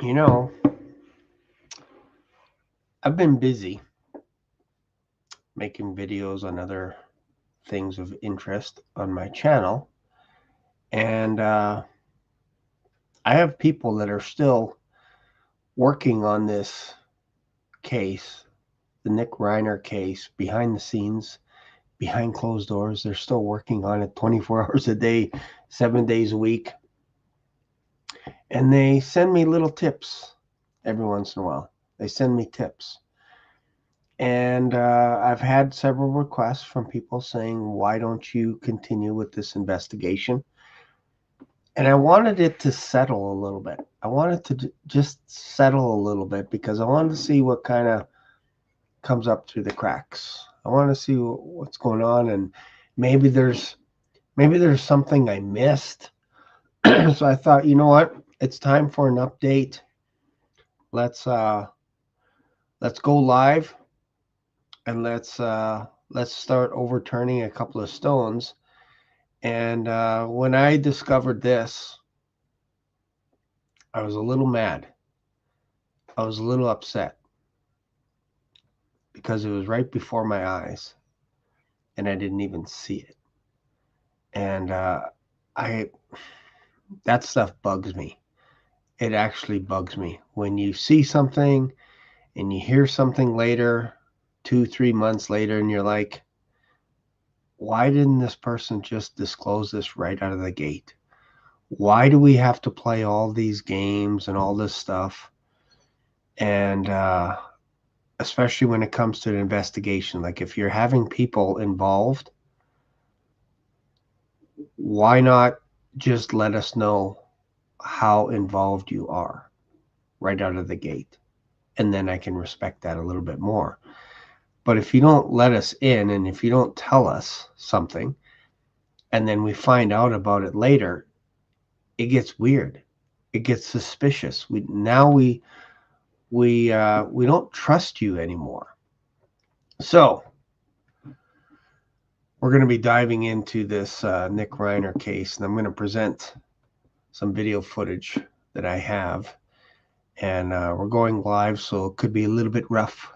You know, I've been busy making videos on other things of interest on my channel, and I have people that are still working on this case, the Nick Reiner case, behind the scenes, behind closed doors. They're still working on it 24 hours a day, 7 days a week, and they send me little tips every once in a while. They send me tips. And I've had several requests from people saying, why don't you continue with this investigation? And I wanted it to settle a little bit. I wanted to just settle a little bit because I wanted to see what kind of comes up through the cracks. I want to see what's going on, and maybe there's something I missed. So I thought, you know what? It's time for an update. Let's go live. And let's start overturning a couple of stones. And when I discovered this, I was a little mad. I was a little upset because it was right before my eyes, and I didn't even see it. And that stuff bugs me. It actually bugs me when you see something and you hear something later, 2-3 months later, and you're like, why didn't this person just disclose this right out of the gate? Why do we have to play all these games and all this stuff? And especially when it comes to an investigation, like if you're having people involved, why not just let us know how involved you are right out of the gate? And then I can respect that a little bit more. But if you don't let us in, and if you don't tell us something, and then we find out about it later, it gets weird. It gets suspicious. We don't trust you anymore. So we're going to be diving into this Nick Reiner case, and I'm going to present some video footage that I have, and we're going live, so it could be a little bit rough.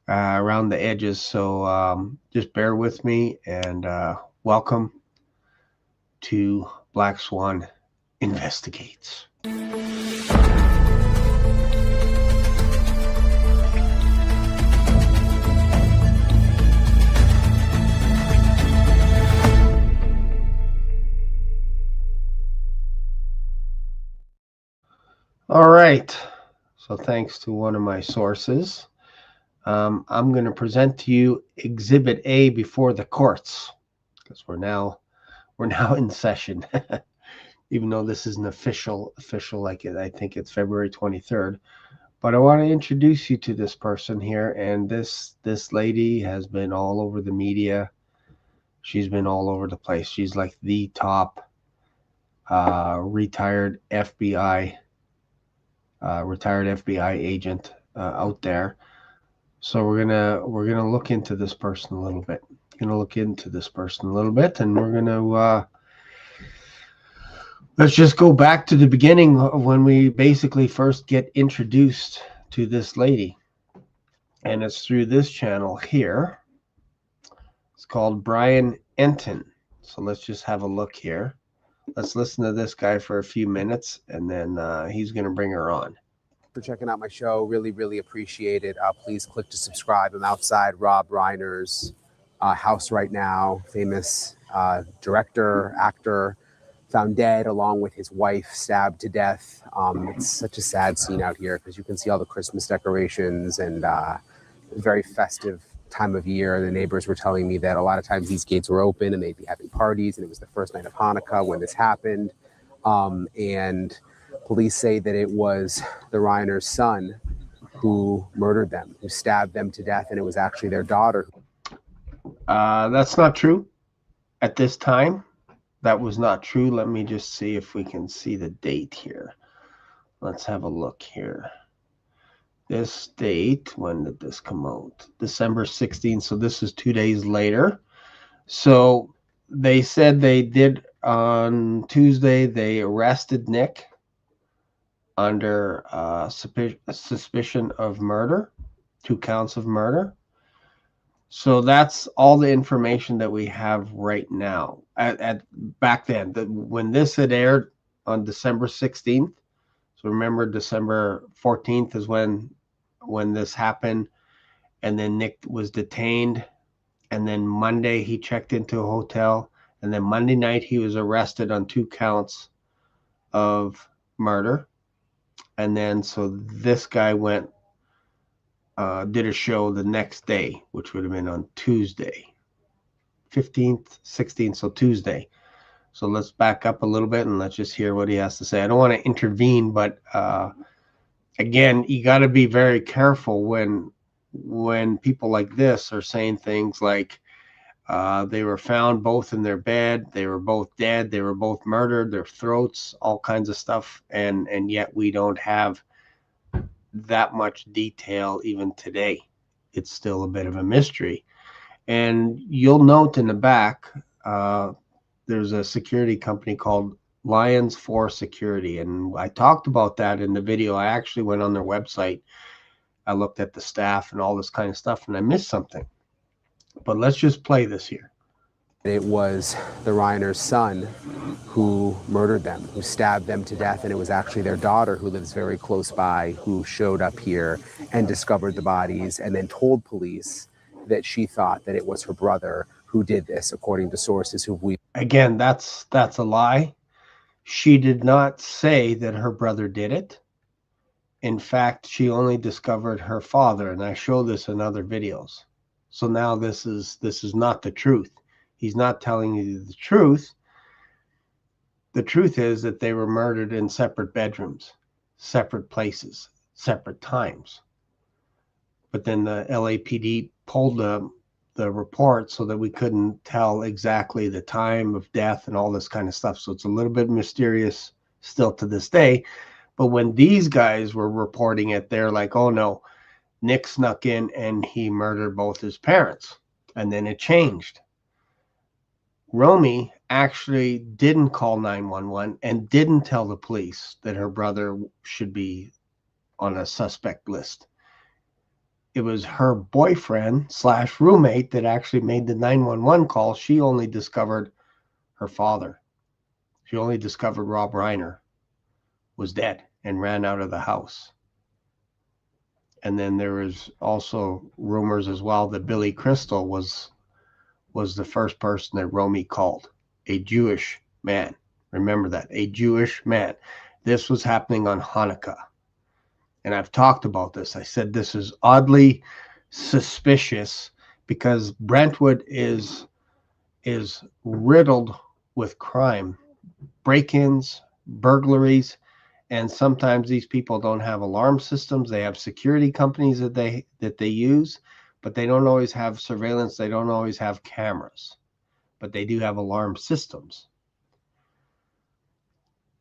Around the edges, so just bear with me, and welcome to Black Swan Investigates. All right, so thanks to one of my sources, I'm going to present to you Exhibit A before the courts, because we're now in session, even though this isn't official like it. I think it's February 23rd. But I want to introduce you to this person here, and this lady has been all over the media. She's been all over the place. She's like the top retired FBI agent out there. So we're gonna look into this person a little bit. And we're gonna let's just go back to the beginning of when we basically first get introduced to this lady, and it's through this channel here. It's called Brian Enton. So let's just have a look here. Let's listen to this guy for a few minutes, and then he's gonna bring her on. For checking out my show. Really appreciate it. Please click to subscribe. I'm outside Rob Reiner's house right now. Famous director, actor, found dead along with his wife, stabbed to death. It's such a sad scene out here because you can see all the Christmas decorations, and very festive time of year. The neighbors were telling me that a lot of times these gates were open and they'd be having parties, and it was the first night of Hanukkah when this happened. And police say that it was the Reiner's son who murdered them, who stabbed them to death, and it was actually their daughter. That's not true. At this time, that was not true. Let me just see if we can see the date here. Let's have a look here. This date, when did this come out? December 16th, so this is 2 days later. So they said they did on Tuesday, they arrested Nick. under suspicion of murder, 2 counts of murder. So that's all the information that we have right now. At back then, when this had aired on December 16th, so remember December 14th is when this happened, and then Nick was detained, and then Monday he checked into a hotel, and then Monday night he was arrested on 2 counts of murder. And then so this guy went did a show the next day, which would have been on Tuesday, 15th, 16th, so Tuesday. So let's back up a little bit and let's just hear what he has to say. I don't want to intervene, but again, you got to be very careful when people like this are saying things like they were found both in their bed, they were both dead, they were both murdered, their throats, all kinds of stuff, and yet we don't have that much detail even today. It's still a bit of a mystery. And you'll note in the back, there's a security company called Lions for Security, and I talked about that in the video. I actually went on their website, I looked at the staff and all this kind of stuff, and I missed something. But let's just play this here. It was the Reiner's son who murdered them, who stabbed them to death, and it was actually their daughter, who lives very close by, who showed up here and discovered the bodies and then told police that she thought that it was her brother who did this, according to sources who we... Again, that's a lie. She did not say that her brother did it. In fact, she only discovered her father, and I show this in other videos. So now this is not the truth. He's not telling you the truth. The truth is that they were murdered in separate bedrooms, separate places, separate times. But then the LAPD pulled the report so that we couldn't tell exactly the time of death and all this kind of stuff. So it's a little bit mysterious still to this day. But when these guys were reporting it, they're like, oh no, Nick snuck in and he murdered both his parents. And then it changed. Romy actually didn't call 911 and didn't tell the police that her brother should be on a suspect list. It was her boyfriend / roommate that actually made the 911 call. She only discovered her father. She only discovered Rob Reiner was dead and ran out of the house. And then there was also rumors as well that Billy Crystal was the first person that Romy called, a Jewish man. Remember that, a Jewish man. This was happening on Hanukkah. And I've talked about this. I said this is oddly suspicious because Brentwood is riddled with crime, break-ins, burglaries, and sometimes these people don't have alarm systems. They have security companies that they use, but they don't always have surveillance. They don't always have cameras, but they do have alarm systems.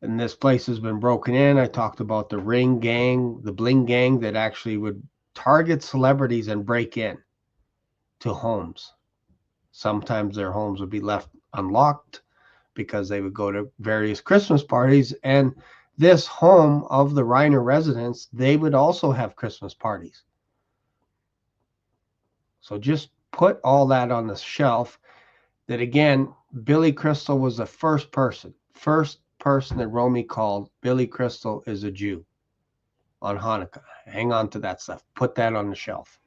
And this place has been broken in. I talked about the Ring Gang, the Bling Gang that actually would target celebrities and break in to homes. Sometimes their homes would be left unlocked because they would go to various Christmas parties. And this home of the Reiner residents, they would also have Christmas parties. So just put all that on the shelf. That again, Billy Crystal was the first person that Romy called. Billy Crystal is a Jew on Hanukkah. Hang on to that stuff. Put that on the shelf.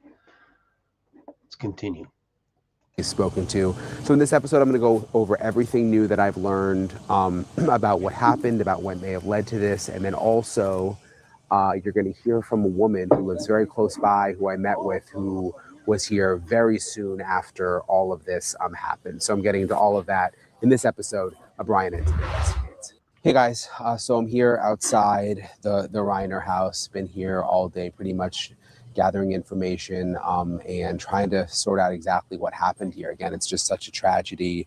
Let's continue. Spoken to. So in this episode, I'm going to go over everything new that I've learned about what happened, about what may have led to this, and then also you're going to hear from a woman who lives very close by, who I met with, who was here very soon after all of this happened. So I'm getting into all of that in this episode of Brian Intimate Investigates. Hey guys, so I'm here outside the Reiner house. Been here all day, pretty much gathering information and trying to sort out exactly what happened here. Again, it's just such a tragedy.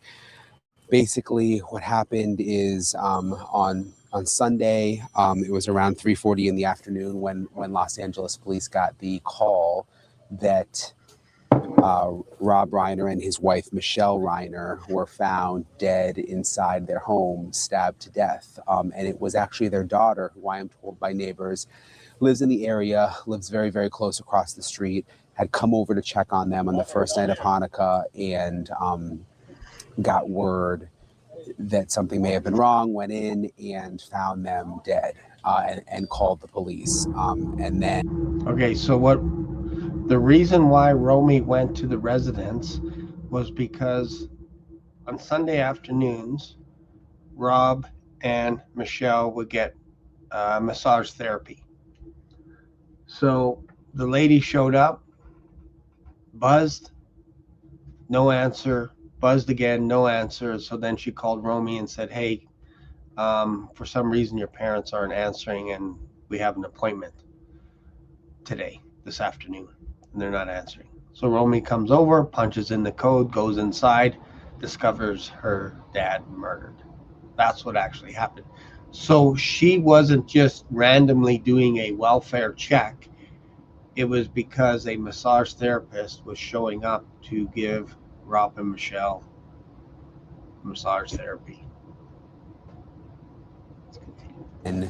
Basically, what happened is on Sunday, it was around 3:40 in the afternoon when Los Angeles police got the call that Rob Reiner and his wife, Michelle Reiner, were found dead inside their home, stabbed to death. And it was actually their daughter, who I am told by neighbors lives in the area, lives very, very close across the street, had come over to check on them on the first night of Hanukkah and got word that something may have been wrong, went in and found them dead and called the police. And then. Okay, so the reason why Romy went to the residence was because on Sunday afternoons, Rob and Michelle would get massage therapy. So the lady showed up, buzzed, no answer, buzzed again, no answer. So then she called Romy and said, hey, for some reason your parents aren't answering and we have an appointment today, this afternoon, and they're not answering. So Romy comes over, punches in the code, goes inside, discovers her dad murdered. That's what actually happened. So she wasn't just randomly doing a welfare check. It was because a massage therapist was showing up to give Rob and Michelle massage therapy. And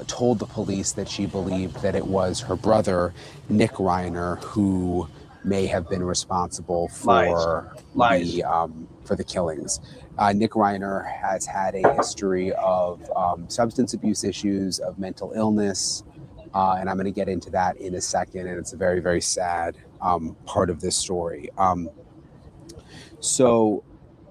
told the police that she believed that it was her brother, Nick Reiner, who may have been responsible for the killings. Nick Reiner has had a history of substance abuse issues, of mental illness, and I'm going to get into that in a second, and it's a very, very sad part of this story. So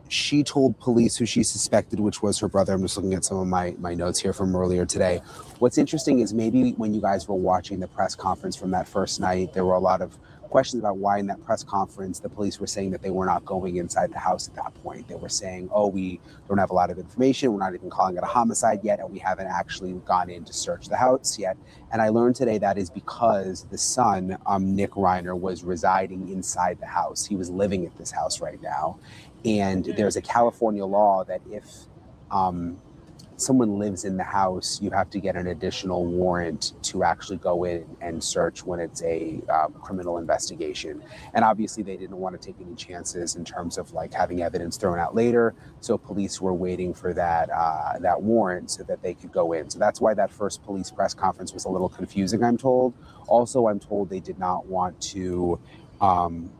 she told police who she suspected, which was her brother. I'm just looking at some of my notes here from earlier today. What's interesting is maybe when you guys were watching the press conference from that first night, there were a lot of questions about why in that press conference the police were saying that they were not going inside the house at that point. They were saying, oh, we don't have a lot of information. We're not even calling it a homicide yet, and we haven't actually gone in to search the house yet. And I learned today that is because the son, Nick Reiner, was residing inside the house. He was living at this house right now. And there's a California law that if someone lives in the house, you have to get an additional warrant to actually go in and search when it's a criminal investigation. And obviously they didn't want to take any chances in terms of like having evidence thrown out later. So police were waiting for that warrant so that they could go in. So that's why that first police press conference was a little confusing, I'm told. Also, I'm told they did not want to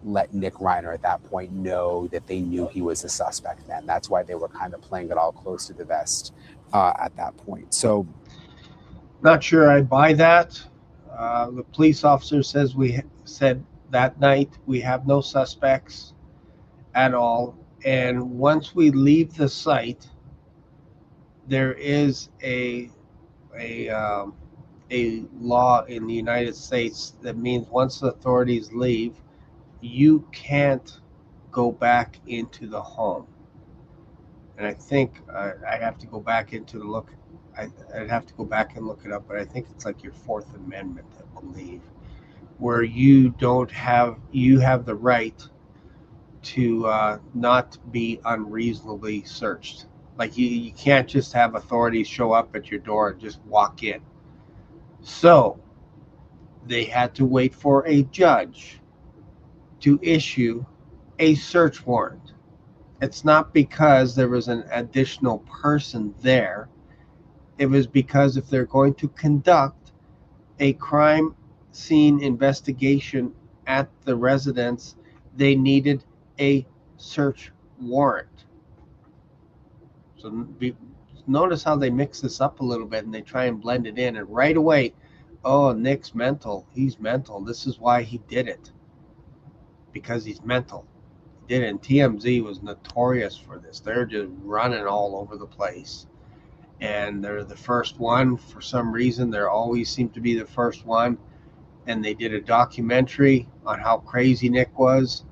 let Nick Reiner at that point know that they knew he was a suspect then. That's why they were kind of playing it all close to the vest at that point. So, not sure I buy that. The police officer says we said that night we have no suspects at all. And once we leave the site, there is a law in the United States that means once the authorities leave, you can't go back into the home. And I think I have to go back into the look. I'd have to go back and look it up, but I think it's like your Fourth Amendment, I believe, where you have the right to not be unreasonably searched. Like you can't just have authorities show up at your door and just walk in. So they had to wait for a judge to issue a search warrant. It's not because there was an additional person there. It was because if they're going to conduct a crime scene investigation at the residence, they needed a search warrant. So notice how they mix this up a little bit and they try and blend it in. And right away, oh, Nick's mental. He's mental. This is why he did it. Because he's mental. He did it. And TMZ was notorious for this. They're just running all over the place. And they're the first one. For some reason, they always seem to be the first one. And they did a documentary on how crazy Nick was.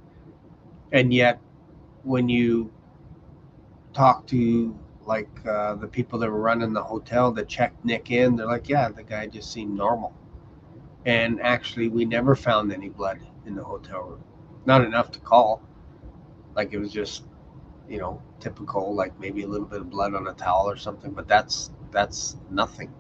And yet, when you talk to like the people that were running the hotel that checked Nick in, they're like, yeah, the guy just seemed normal. And actually, we never found any blood in the hotel room. Not enough to call. Like it was just, typical, like maybe a little bit of blood on a towel or something, but that's nothing.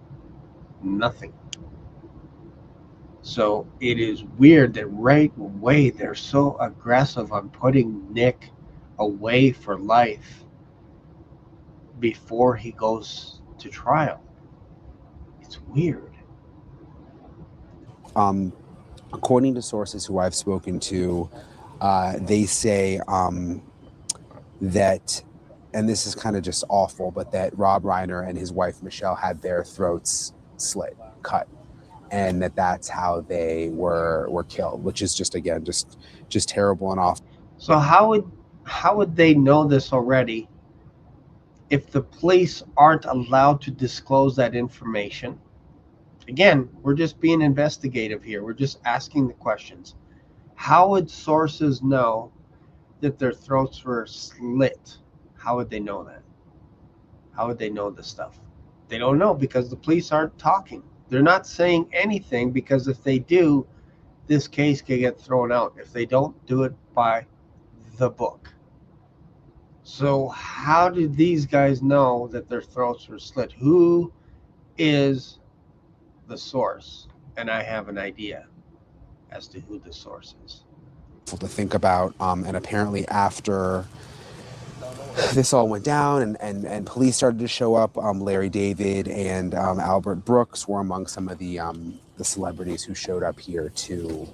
So it is weird that right away they're so aggressive on putting Nick away for life before he goes to trial. It's weird. According to sources who I've spoken to, they say that, and this is kind of just awful, but that Rob Reiner and his wife Michelle had their throats cut, and that's how they were killed, which is just, again, just terrible and awful. So how would they know this already if the police aren't allowed to disclose that information? Again, we're just being investigative here. We're just asking the questions. How would sources know that their throats were slit? How would they know that? How would they know this stuff? They don't know because the police aren't talking. They're not saying anything because if they do, this case can get thrown out if they don't do it by the book. So how did these guys know that their throats were slit? Who is the source? And I have an idea as to who the source is. To think about, and apparently after this all went down and police started to show up, Larry David and Albert Brooks were among some of the celebrities who showed up here to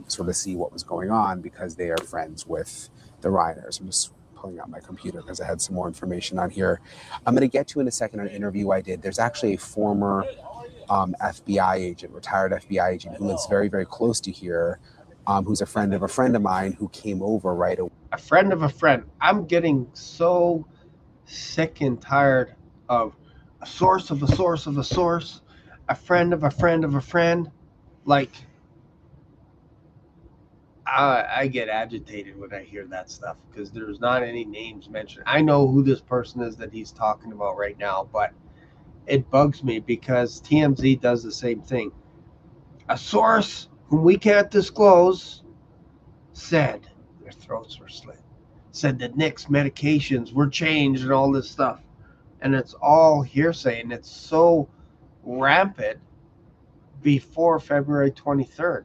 sort of see what was going on because they are friends with the Reiners. I'm just pulling out my computer because I had some more information on here. I'm going to get to in a second an interview I did. There's actually a former FBI agent, retired FBI agent, who lives very, very close to here, who's a friend of mine who came over right away. A friend of a friend. I'm getting so sick and tired of a source of a source of a source, a friend of a friend of a friend. Like, I get agitated when I hear that stuff because there's not any names mentioned. I know who this person is that he's talking about right now, but it bugs me because TMZ does the same thing. A source whom we can't disclose said their throats were slit, said that Nick's medications were changed and all this stuff. And it's all hearsay, and it's so rampant before February 23rd.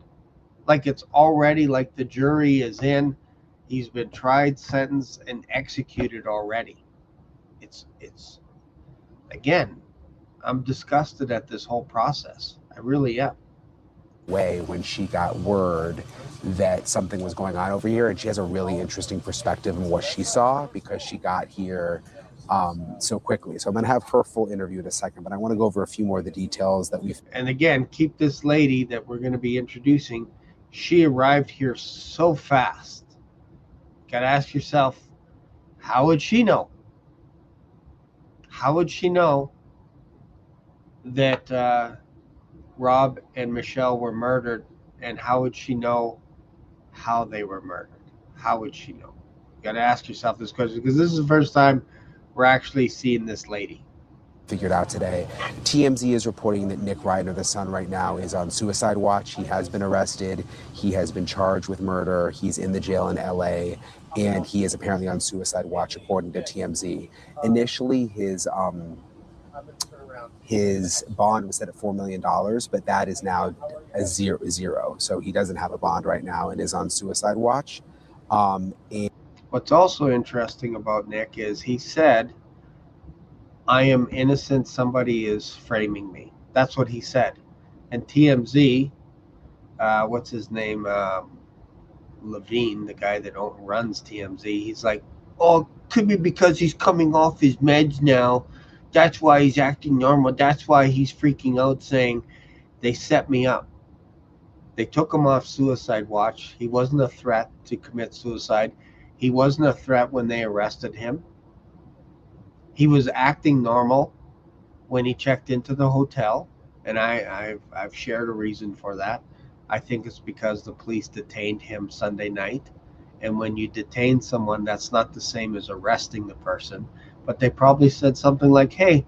Like it's already like the jury is in. He's been tried, sentenced, and executed already. It's again, I'm disgusted at this whole process. I really am. Way when she got word that something was going on over here, and she has a really interesting perspective on what she saw because she got here so quickly. So I'm going to have her full interview in a second, but I want to go over a few more of the details that we've. And again, keep this lady that we're going to be introducing. She arrived here so fast. Got to ask yourself, how would she know? How would she know that Rob and Michelle were murdered, and how would she know how they were murdered? How would she know? You got to ask yourself this question because this is the first time we're actually seeing this lady. Figured out today. TMZ is reporting that Nick Reiner, the son, right now is on suicide watch. He has been arrested. He has been charged with murder. He's in the jail in LA, and he is apparently on suicide watch, according to TMZ. Initially, his bond was set at $4 million, but that is now a zero. So he doesn't have a bond right now and is on suicide watch. And what's also interesting about Nick is he said, I am innocent, somebody is framing me. That's what he said. And TMZ, what's his name? Levine, the guy that runs TMZ, he's like, oh, could be because he's coming off his meds now. That's why he's acting normal. That's why he's freaking out, saying they set me up. They took him off suicide watch. He wasn't a threat to commit suicide. He wasn't a threat when they arrested him. He was acting normal when he checked into the hotel, and I've shared a reason for that. I think it's because the police detained him Sunday night, and when you detain someone, that's not the same as arresting the person. But they probably said something like, hey,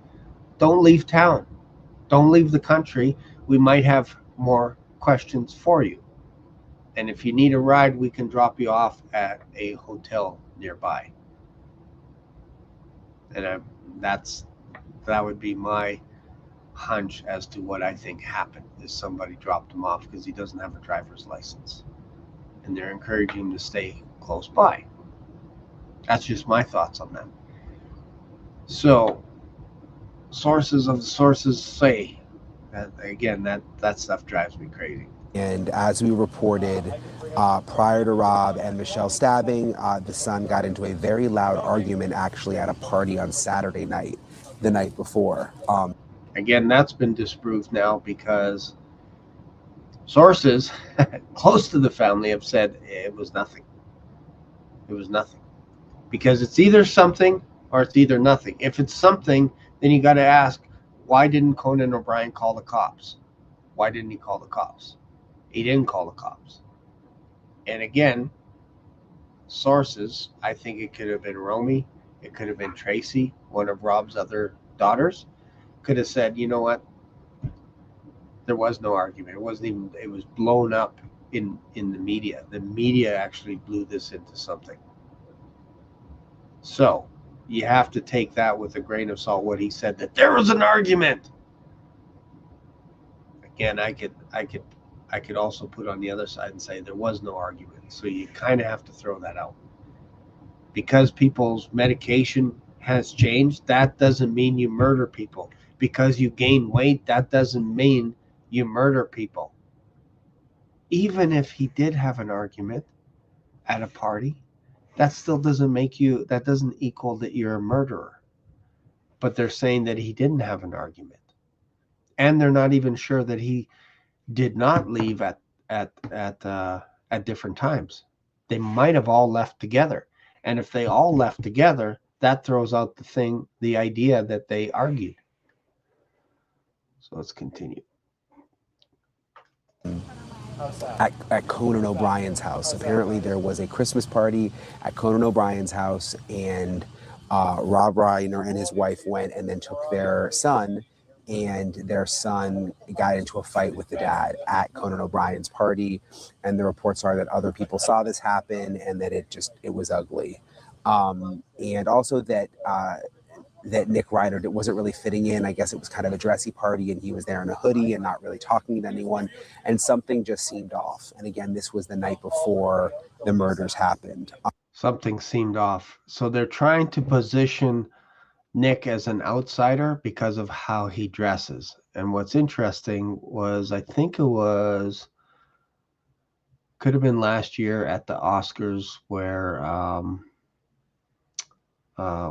don't leave town. Don't leave the country. We might have more questions for you. And if you need a ride, we can drop you off at a hotel nearby. And that would be my hunch as to what I think happened. Is somebody dropped him off because he doesn't have a driver's license, and they're encouraging him to stay close by. That's just my thoughts on that. So, sources of the sources say that, again, that stuff drives me crazy. And as we reported, prior to Rob and Michelle's stabbing, the son got into a very loud argument actually at a party on Saturday night, the night before. Again, that's been disproved now because sources close to the family have said it was nothing. It was nothing. Because it's either something or it's either nothing. If it's something, then you got to ask, why didn't Conan O'Brien call the cops? Why didn't he call the cops? He didn't call the cops. And again, sources, I think it could have been Romy. It could have been Tracy, one of Rob's other daughters, could have said, you know what? There was no argument. It wasn't even, it was blown up in the media. The media actually blew this into something. So you have to take that with a grain of salt, what he said, that there was an argument. Again, I could also put on the other side and say there was no argument. So you kind of have to throw that out. Because people's medication has changed, that doesn't mean you murder people. Because you gain weight, that doesn't mean you murder people. Even if he did have an argument at a party, that still doesn't make you, that doesn't equal that you're a murderer. But they're saying that he didn't have an argument. And they're not even sure that he did not leave at different times. They might have all left together. And if they all left together, that throws out the idea that they argued. So let's continue. At Conan O'Brien's house. Apparently there was a Christmas party at Conan O'Brien's house, and Rob Reiner and his wife went and then took their son, and their son got into a fight with the dad at Conan O'Brien's party. And the reports are that other people saw this happen and that it was ugly. And also that Nick Reiner wasn't really fitting in. I guess it was kind of a dressy party and he was there in a hoodie and not really talking to anyone, and something just seemed off. And again, this was the night before the murders happened. Something seemed off. So they're trying to position Nick as an outsider because of how he dresses. And what's interesting was, I think it was, could have been last year at the Oscars where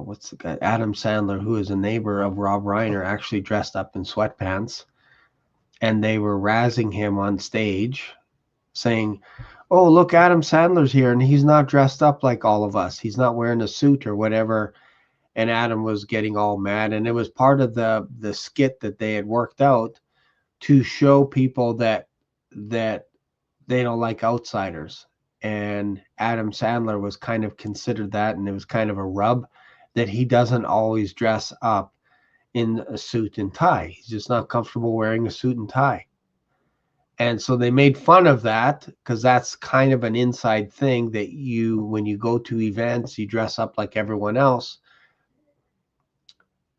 what's the guy? Adam Sandler, who is a neighbor of Rob Reiner, actually dressed up in sweatpants, and they were razzing him on stage, saying, "Oh, look, Adam Sandler's here, and he's not dressed up like all of us. He's not wearing a suit or whatever." And Adam was getting all mad, and it was part of the skit that they had worked out to show people that they don't like outsiders. And Adam Sandler was kind of considered that, and it was kind of a rub that he doesn't always dress up in a suit and tie. He's just not comfortable wearing a suit and tie. And so they made fun of that because that's kind of an inside thing that when you go to events, you dress up like everyone else.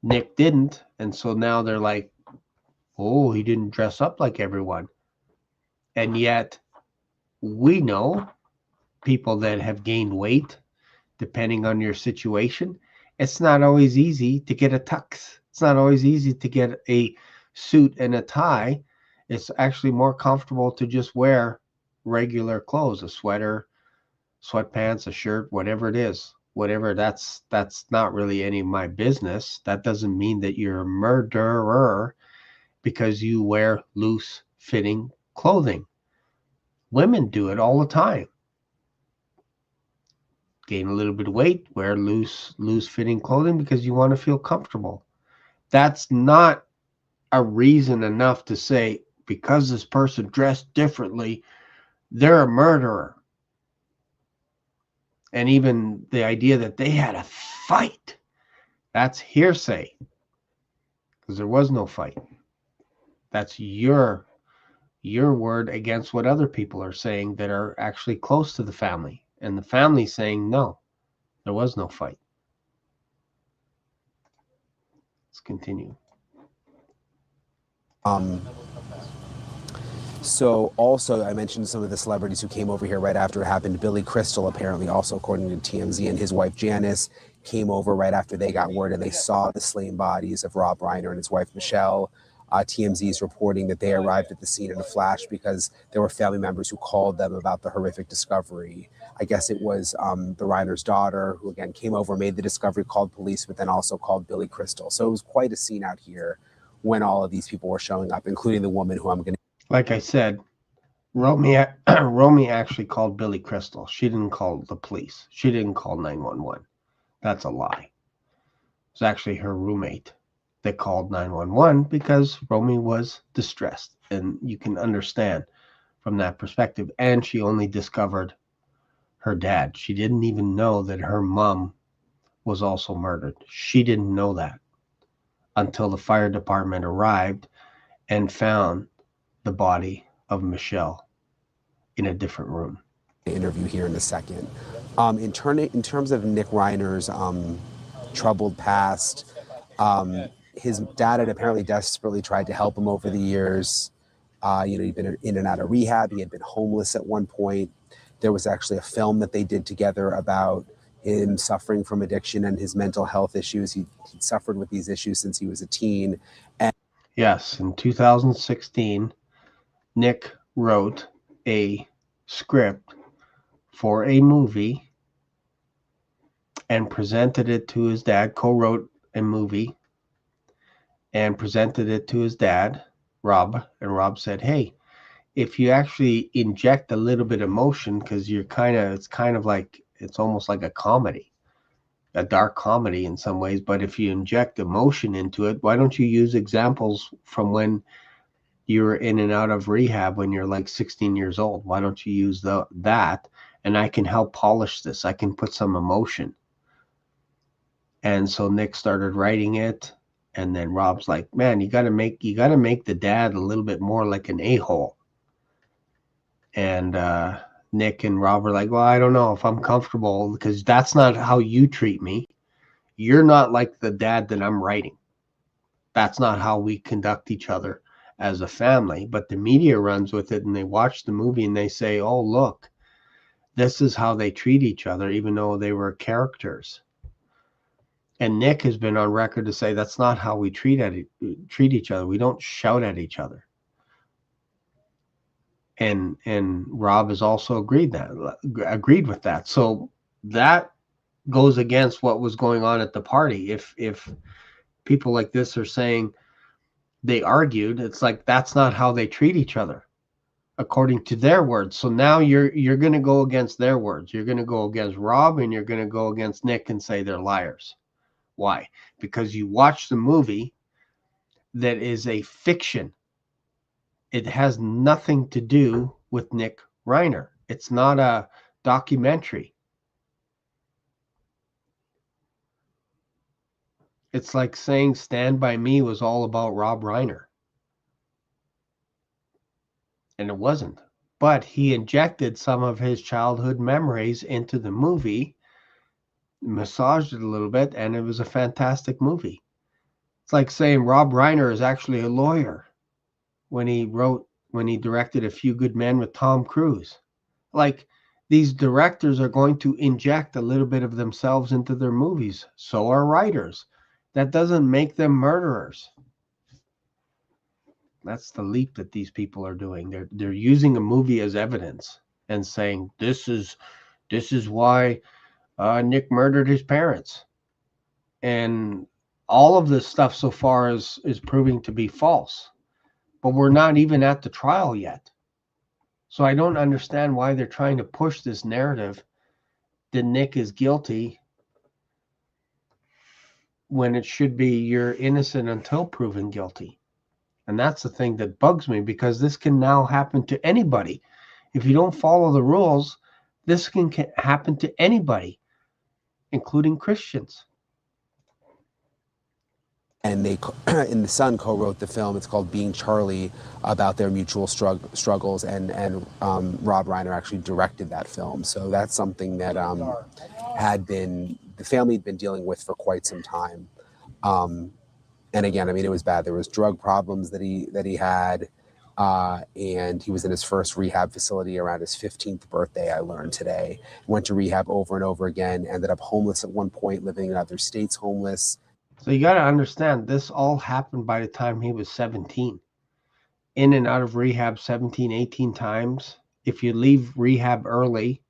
Nick didn't. And so now they're like, oh, he didn't dress up like everyone. And yet we know people that have gained weight, depending on your situation, it's not always easy to get a tux. It's not always easy to get a suit and a tie. It's actually more comfortable to just wear regular clothes, a sweater, sweatpants, a shirt, whatever it is. Whatever, that's not really any of my business. That doesn't mean that you're a murderer because you wear loose fitting clothing. Women do it all the time. Gain a little bit of weight, wear loose fitting clothing because you want to feel comfortable. That's not a reason enough to say because this person dressed differently, they're a murderer. And even the idea that they had a fight, that's hearsay because there was no fight. That's your word against what other people are saying that are actually close to the family. And the family saying, no, there was no fight. Let's continue. So also, I mentioned some of the celebrities who came over here right after it happened. Billy Crystal, apparently, also according to TMZ, and his wife Janice came over right after they got word, and they saw the slain bodies of Rob Reiner and his wife Michelle. TMZ is reporting that they arrived at the scene in a flash because there were family members who called them about the horrific discovery. I guess it was the Reiner's daughter who, again, came over, made the discovery, called police, but then also called Billy Crystal. So it was quite a scene out here when all of these people were showing up, including the woman who I'm going to... Like I said, Romy actually called Billy Crystal. She didn't call the police. She didn't call 911. That's a lie. It's actually her roommate that called 911 because Romy was distressed. And you can understand from that perspective. And she only discovered her dad. She didn't even know that her mom was also murdered. She didn't know that until the fire department arrived and found the body of Michelle in a different room. Interview here in a second. In terms of Nick Reiner's troubled past, his dad had apparently desperately tried to help him over the years. He'd been in and out of rehab. He had been homeless at one point. There was actually a film that they did together about him suffering from addiction and his mental health issues. He'd suffered with these issues since he was a teen. And yes, in 2016, Nick wrote a script for a movie and presented it to his dad, co-wrote a movie and presented it to his dad, Rob, and Rob said, hey, if you actually inject a little bit of emotion, because it's almost like a comedy, a dark comedy in some ways, but if you inject emotion into it, why don't you use examples from when you were in and out of rehab when you're like 16 years old? Why don't you use that? And I can help polish this. I can put some emotion. And so Nick started writing it. And then Rob's like, man, you gotta make the dad a little bit more like an a-hole. And Nick and Rob were like, well, I don't know if I'm comfortable because that's not how you treat me. You're not like the dad that I'm writing. That's not how we conduct each other as a family. But the media runs with it and they watch the movie and they say, oh, look, this is how they treat each other, even though they were characters. And Nick has been on record to say that's not how we treat each other. We don't shout at each other. And Rob has also agreed with that. So that goes against what was going on at the party. If people like this are saying they argued, it's like that's not how they treat each other, according to their words. So now you're going to go against their words. You're going to go against Rob and you're going to go against Nick and say they're liars. Why? Because you watch the movie that is a fiction. It has nothing to do with Nick Reiner. It's not a documentary. It's like saying Stand By Me was all about Rob Reiner. And it wasn't. But he injected some of his childhood memories into the movie, massaged it a little bit, and it was a fantastic movie. It's like saying Rob Reiner is actually a lawyer when he directed A Few Good Men with Tom Cruise. Like, these directors are going to inject a little bit of themselves into their movies. So are writers. That doesn't make them murderers. That's the leap that these people are doing. They're using a movie as evidence and saying this is why Nick murdered his parents. And all of this stuff so far is proving to be false. But we're not even at the trial yet. So I don't understand why they're trying to push this narrative that Nick is guilty when it should be you're innocent until proven guilty. And that's the thing that bugs me, because this can now happen to anybody. If you don't follow the rules, this can happen to anybody, including Christians. And they and the son co-wrote the film. It's called Being Charlie, about their mutual struggles, and Rob Reiner actually directed that film. So that's something that the family had been dealing with for quite some time. And again, I mean, it was bad. There was drug problems that he had, and he was in his first rehab facility around his 15th birthday. I learned today. Went to rehab over and over again. Ended up homeless at one point, living in other states, homeless. So you got to understand, this all happened by the time he was 17. In and out of rehab 17, 18 times. If you leave rehab early,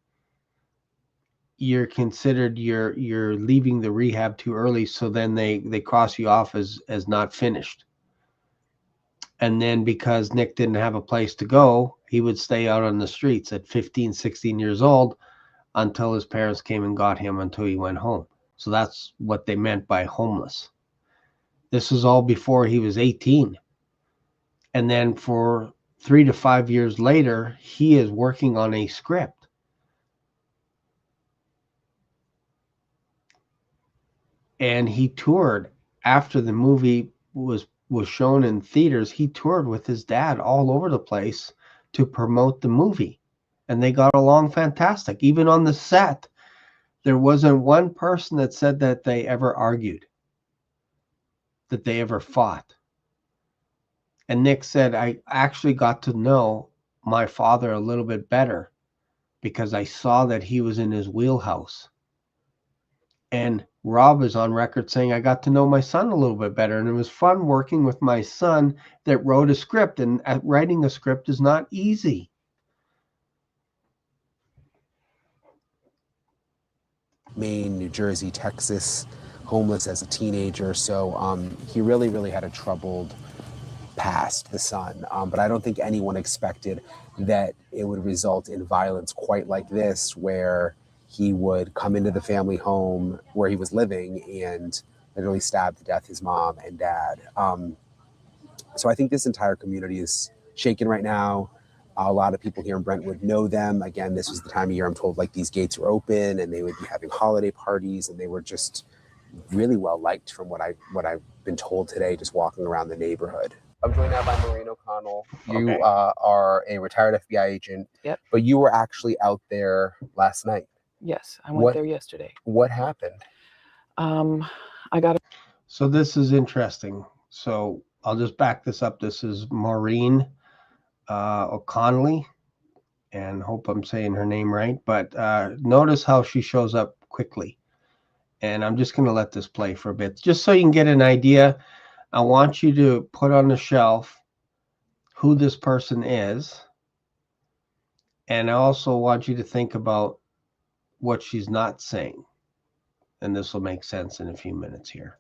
you're considered you're leaving the rehab too early, so then they cross you off as not finished. And then because Nick didn't have a place to go, he would stay out on the streets at 15, 16 years old until his parents came and got him until he went home. So that's what they meant by homeless. This was all before he was 18. And then for 3 to 5 years later, he is working on a script. And he toured after the movie was shown in theaters. He toured with his dad all over the place to promote the movie. And they got along fantastic. Even on the set, there wasn't one person that said that they ever argued, that they ever fought. And Nick said, I actually got to know my father a little bit better because I saw that he was in his wheelhouse. And Rob is on record saying, I got to know my son a little bit better. And it was fun working with my son that wrote a script. And writing a script is not easy. Maine, New Jersey, Texas, homeless as a teenager. So he really had a troubled past, the son. But I don't think anyone expected that it would result in violence quite like this, where he would come into the family home where he was living and literally stab to death his mom and dad. So I think this entire community is shaken right now. A lot of people here in Brentwood know them. Again, this was the time of year I'm told like these gates were open and they would be having holiday parties, and they were just really well liked from what I've been told today, just walking around the neighborhood. I'm joined now by Maureen O'Connell. You Okay. are a retired FBI agent. Yep. But you were actually out there last night. Yes, I went there yesterday. What happened? I got a So this is interesting. So I'll just back this up. This is Maureen O'Connell, and hope I'm saying her name right. But notice how she shows up quickly. And I'm just going to let this play for a bit, just so you can get an idea. I want you to put on the shelf who this person is. And I also want you to think about what she's not saying. And this will make sense in a few minutes here.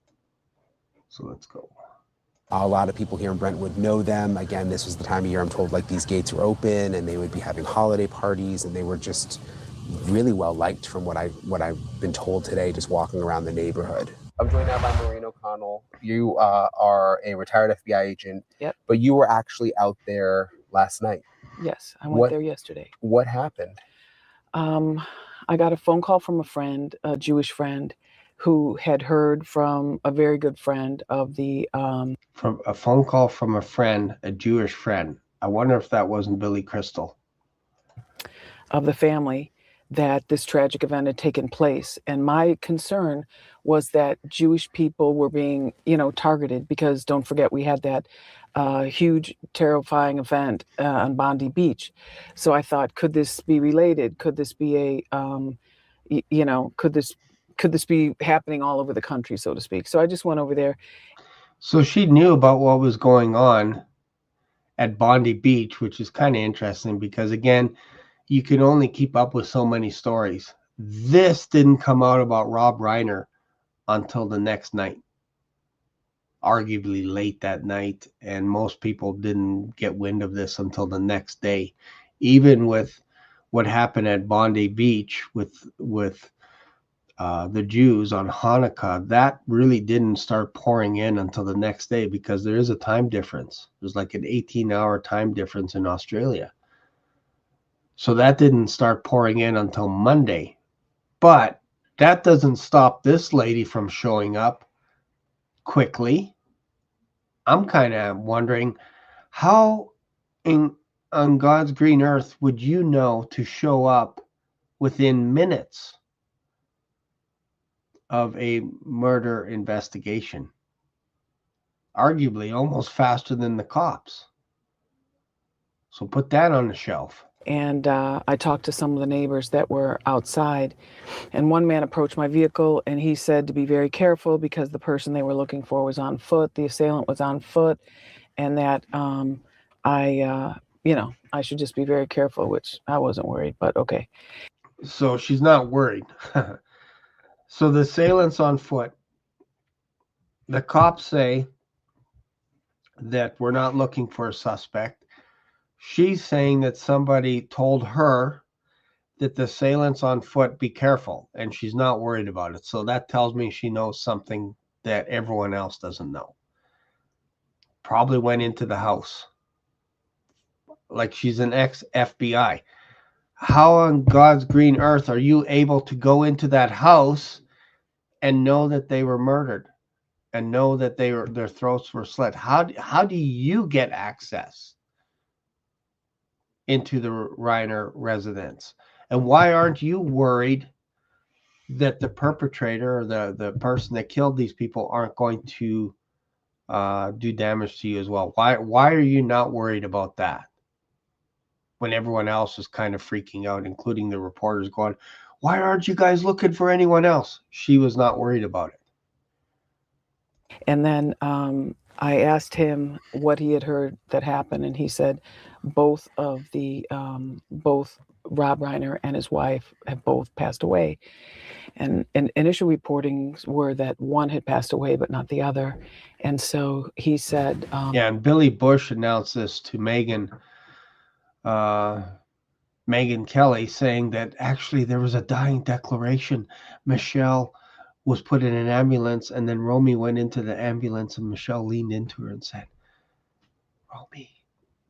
So let's go. A lot of people here in Brentwood know them. Again, this was the time of year I'm told like these gates were open and they would be having holiday parties, and they were just really well liked from what I've been told today, just walking around the neighborhood. I'm joined now by Maureen O'Connell. You are a retired FBI agent. Yep. But you were actually out there last night. Yes, I went there yesterday. What happened? I got a phone call from a friend, a Jewish friend, who had heard from a very good friend of the From a phone call from a friend, a Jewish friend. I wonder if that wasn't Billy Crystal. Of the family, that this tragic event had taken place. And my concern was that Jewish people were being, targeted, because don't forget, we had that huge, terrifying event on Bondi Beach. So I thought, could this be related? Could this be could this be happening all over the country, so to speak? So I just went over there. So she knew about what was going on at Bondi Beach, which is kind of interesting because, again, you can only keep up with so many stories. This didn't come out about Rob Reiner until the next night, arguably late that night, and most people didn't get wind of this until the next day. Even with what happened at Bondi Beach with the Jews on Hanukkah, that really didn't start pouring in until the next day, because there is a time difference. There's like an 18-hour time difference in Australia. So that didn't start pouring in until Monday. But that doesn't stop this lady from showing up quickly. I'm kind of wondering, how on God's green earth would you know to show up within minutes of a murder investigation? arguably almost faster than the cops. So put that on the shelf. And I talked to some of the neighbors that were outside, and one man approached my vehicle and he said to be very careful because the person they were looking for was on foot, the assailant was on foot, and that I should just be very careful, which I wasn't worried, but okay. So she's not worried. So the assailant's on foot. The cops say that we're not looking for a suspect. She's saying that somebody told her that the assailant's on foot, be careful, and she's not worried about it. So that tells me she knows something that everyone else doesn't know. Probably went into the house. Like she's an ex-FBI. How on God's green earth are you able to go into that house and know that they were murdered and know that their throats were slit? How do you get access into the Reiner residence? And why aren't you worried that the perpetrator or the person that killed these people aren't going to do damage to you as well? Why are you not worried about that when everyone else is kind of freaking out, including the reporters going, why aren't you guys looking for anyone else? She was not worried about it. And then I asked him what he had heard that happened, and he said both Rob Reiner and his wife have both passed away. And initial reportings were that one had passed away, but not the other. And so he said, yeah, and Billy Bush announced this to Megyn Kelly, saying that actually there was a dying declaration. Michelle was put in an ambulance, and then Romy went into the ambulance, and Michelle leaned into her and said, Romy,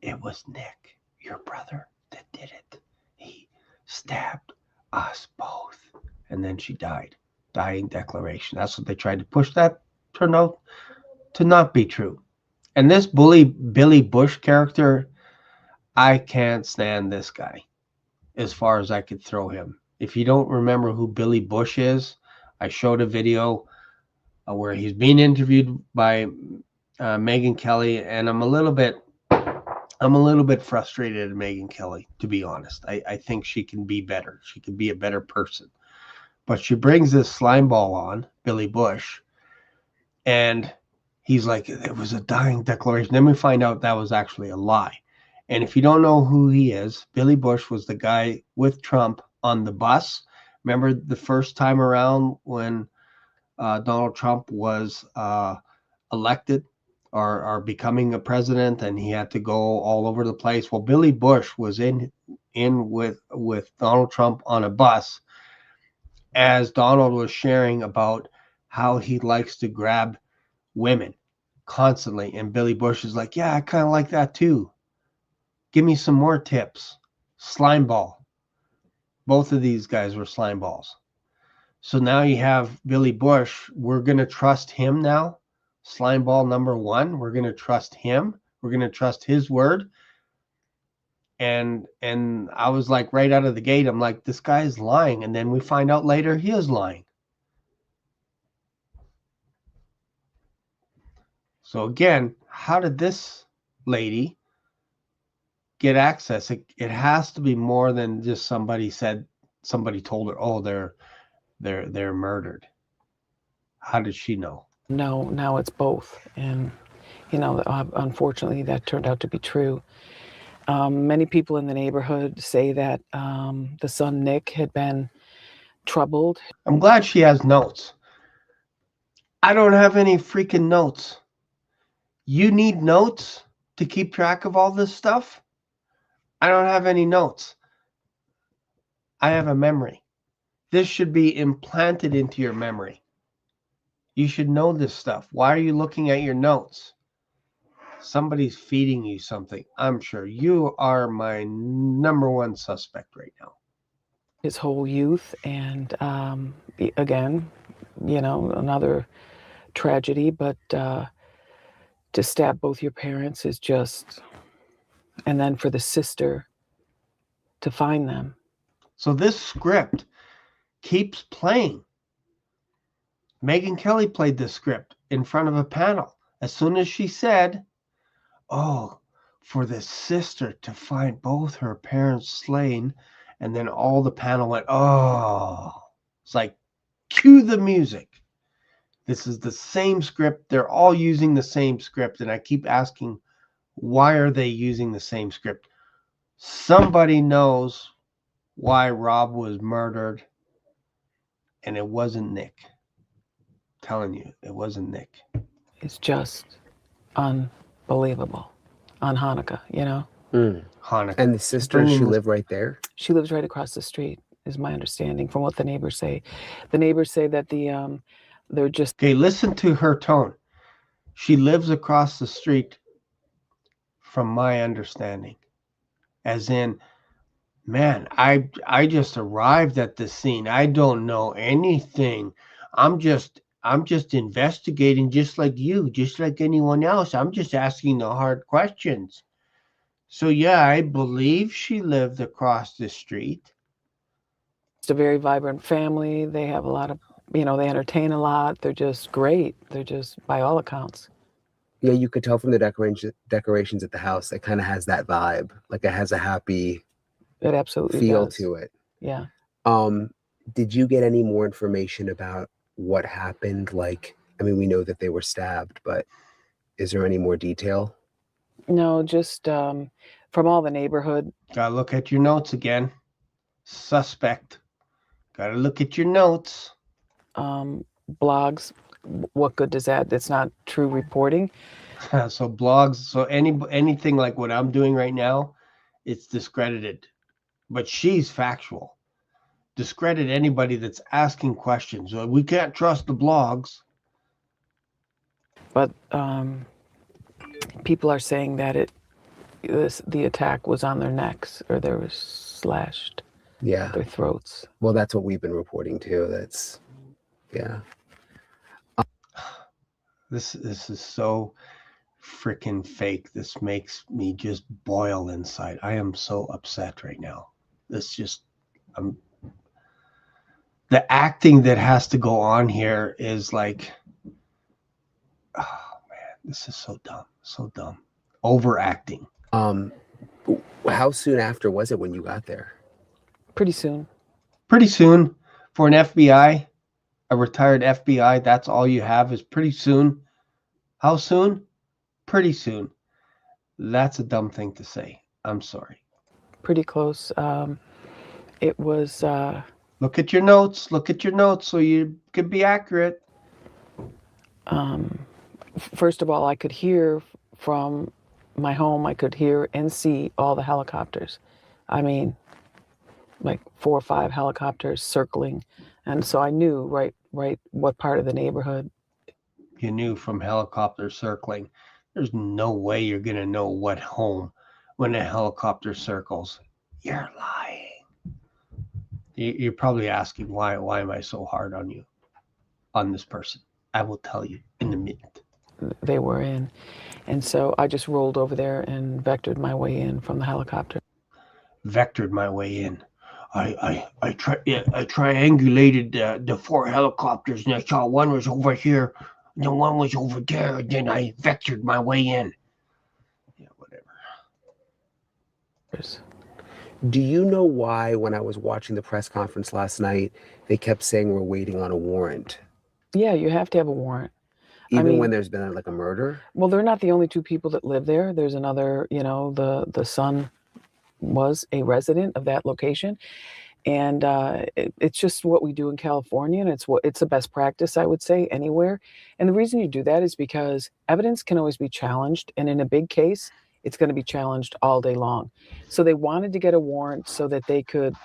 it was Nick, your brother, that did it. He stabbed us both. And then she died. Dying declaration. That's what they tried to push. That turned out to not be true. And this Billy Bush character, I can't stand this guy as far as I could throw him. If you don't remember who Billy Bush is, I showed a video where he's being interviewed by Megyn Kelly, and I'm a little bit frustrated at Megyn Kelly, to be honest. I think she can be better. She can be a better person. But she brings this slime ball on, Billy Bush, and he's like, it was a dying declaration. Then we find out that was actually a lie. And if you don't know who he is, Billy Bush was the guy with Trump on the bus. Remember the first time around when Donald Trump was elected or becoming a president, and he had to go all over the place? Well, Billy Bush was in with Donald Trump on a bus as Donald was sharing about how he likes to grab women constantly. And Billy Bush is like, yeah, I kind of like that too. Give me some more tips. Slime ball. Both of these guys were slime balls. So now you have Billy Bush. We're going to trust him now. Slime ball number one. We're going to trust him. We're going to trust his word. And I was like, right out of the gate, I'm like, this guy's lying. And then we find out later he is lying. So again, how did this lady get access? It has to be more than just somebody told her, oh, they're murdered. How did she know? No, now it's both. And, unfortunately, that turned out to be true. Many people in the neighborhood say that the son, Nick, had been troubled. I'm glad she has notes. I don't have any freaking notes. You need notes to keep track of all this stuff? I don't have any notes. I have a memory. This should be implanted into your memory. You should know this stuff. Why are you looking at your notes? Somebody's feeding you something. I'm sure you are my number one suspect right now. His whole youth, and again, another tragedy, but to stab both your parents is just, and then for the sister to find them. So this script keeps playing. Megyn Kelly played this script in front of a panel. As soon as she said, oh, for the sister to find both her parents slain, and then all the panel went, oh, it's like, cue the music. This is the same script. They're all using the same script. And I keep asking, why are they using the same script? Somebody knows why Rob was murdered, and it wasn't Nick. I'm telling you, it wasn't Nick. It's just unbelievable on Hanukkah, you know? Hanukkah. And the sister, she lived right there? She lives right across the street, is my understanding from what the neighbors say. The neighbors say that they're just... Okay, listen to her tone. She lives across the street, from my understanding. As in, man, I just arrived at the scene. I don't know anything. I'm just investigating, just like you, just like anyone else. I'm just asking the hard questions. So yeah, I believe she lived across the street. It's a very vibrant family. They have a lot of, they entertain a lot. They're just great. They're just, by all accounts. Yeah, you could tell from the decorations at the house. It kind of has that vibe. Like it has a happy it absolutely feel does. to it. Yeah. Did you get any more information about what happened? Like, I mean, we know that they were stabbed, but is there any more detail? No, just from all the neighborhood. Gotta look at your notes again. Suspect. Gotta look at your notes. Blogs. What good does that? It's not true reporting. So blogs. So anything like what I'm doing right now, it's discredited. But she's factual. Discredit anybody that's asking questions. We can't trust the blogs. But people are saying that the attack was on their necks, or they were slashed. Yeah. Their throats. Well, that's what we've been reporting too. That's, yeah. This is so freaking fake. This makes me just boil inside. I am so upset right now. The acting that has to go on here is like, oh man, this is so dumb. Overacting. How soon after was it when you got there? Pretty soon. For an FBI, a retired FBI, that's all you have is pretty soon. How soon? Pretty soon. That's a dumb thing to say. I'm sorry. Pretty close. It was... Look at your notes so you could be accurate. First of all, I could hear from my home, I could hear and see all the helicopters. I mean, like 4 or 5 helicopters circling. And so I knew right what part of the neighborhood. You knew from helicopter circling. There's no way you're going to know what home when a helicopter circles. You're lying. You're probably asking, why am I so hard on you, on this person? I will tell you in a minute. They were in. And so I just rolled over there and vectored my way in from the helicopter. Vectored my way in. I triangulated the 4 helicopters, and I saw one was over here, and then one was over there, and then I vectored my way in. Yeah, whatever. Do you know why, when I was watching the press conference last night, they kept saying we're waiting on a warrant? Yeah, you have to have a warrant. Even when there's been like a murder? Well, they're not the only 2 people that live there. There's another, the son was a resident of that location. And it's just what we do in California, and it's the best practice, I would say, anywhere. And the reason you do that is because evidence can always be challenged, and in a big case, it's going to be challenged all day long. So they wanted to get a warrant so that they could,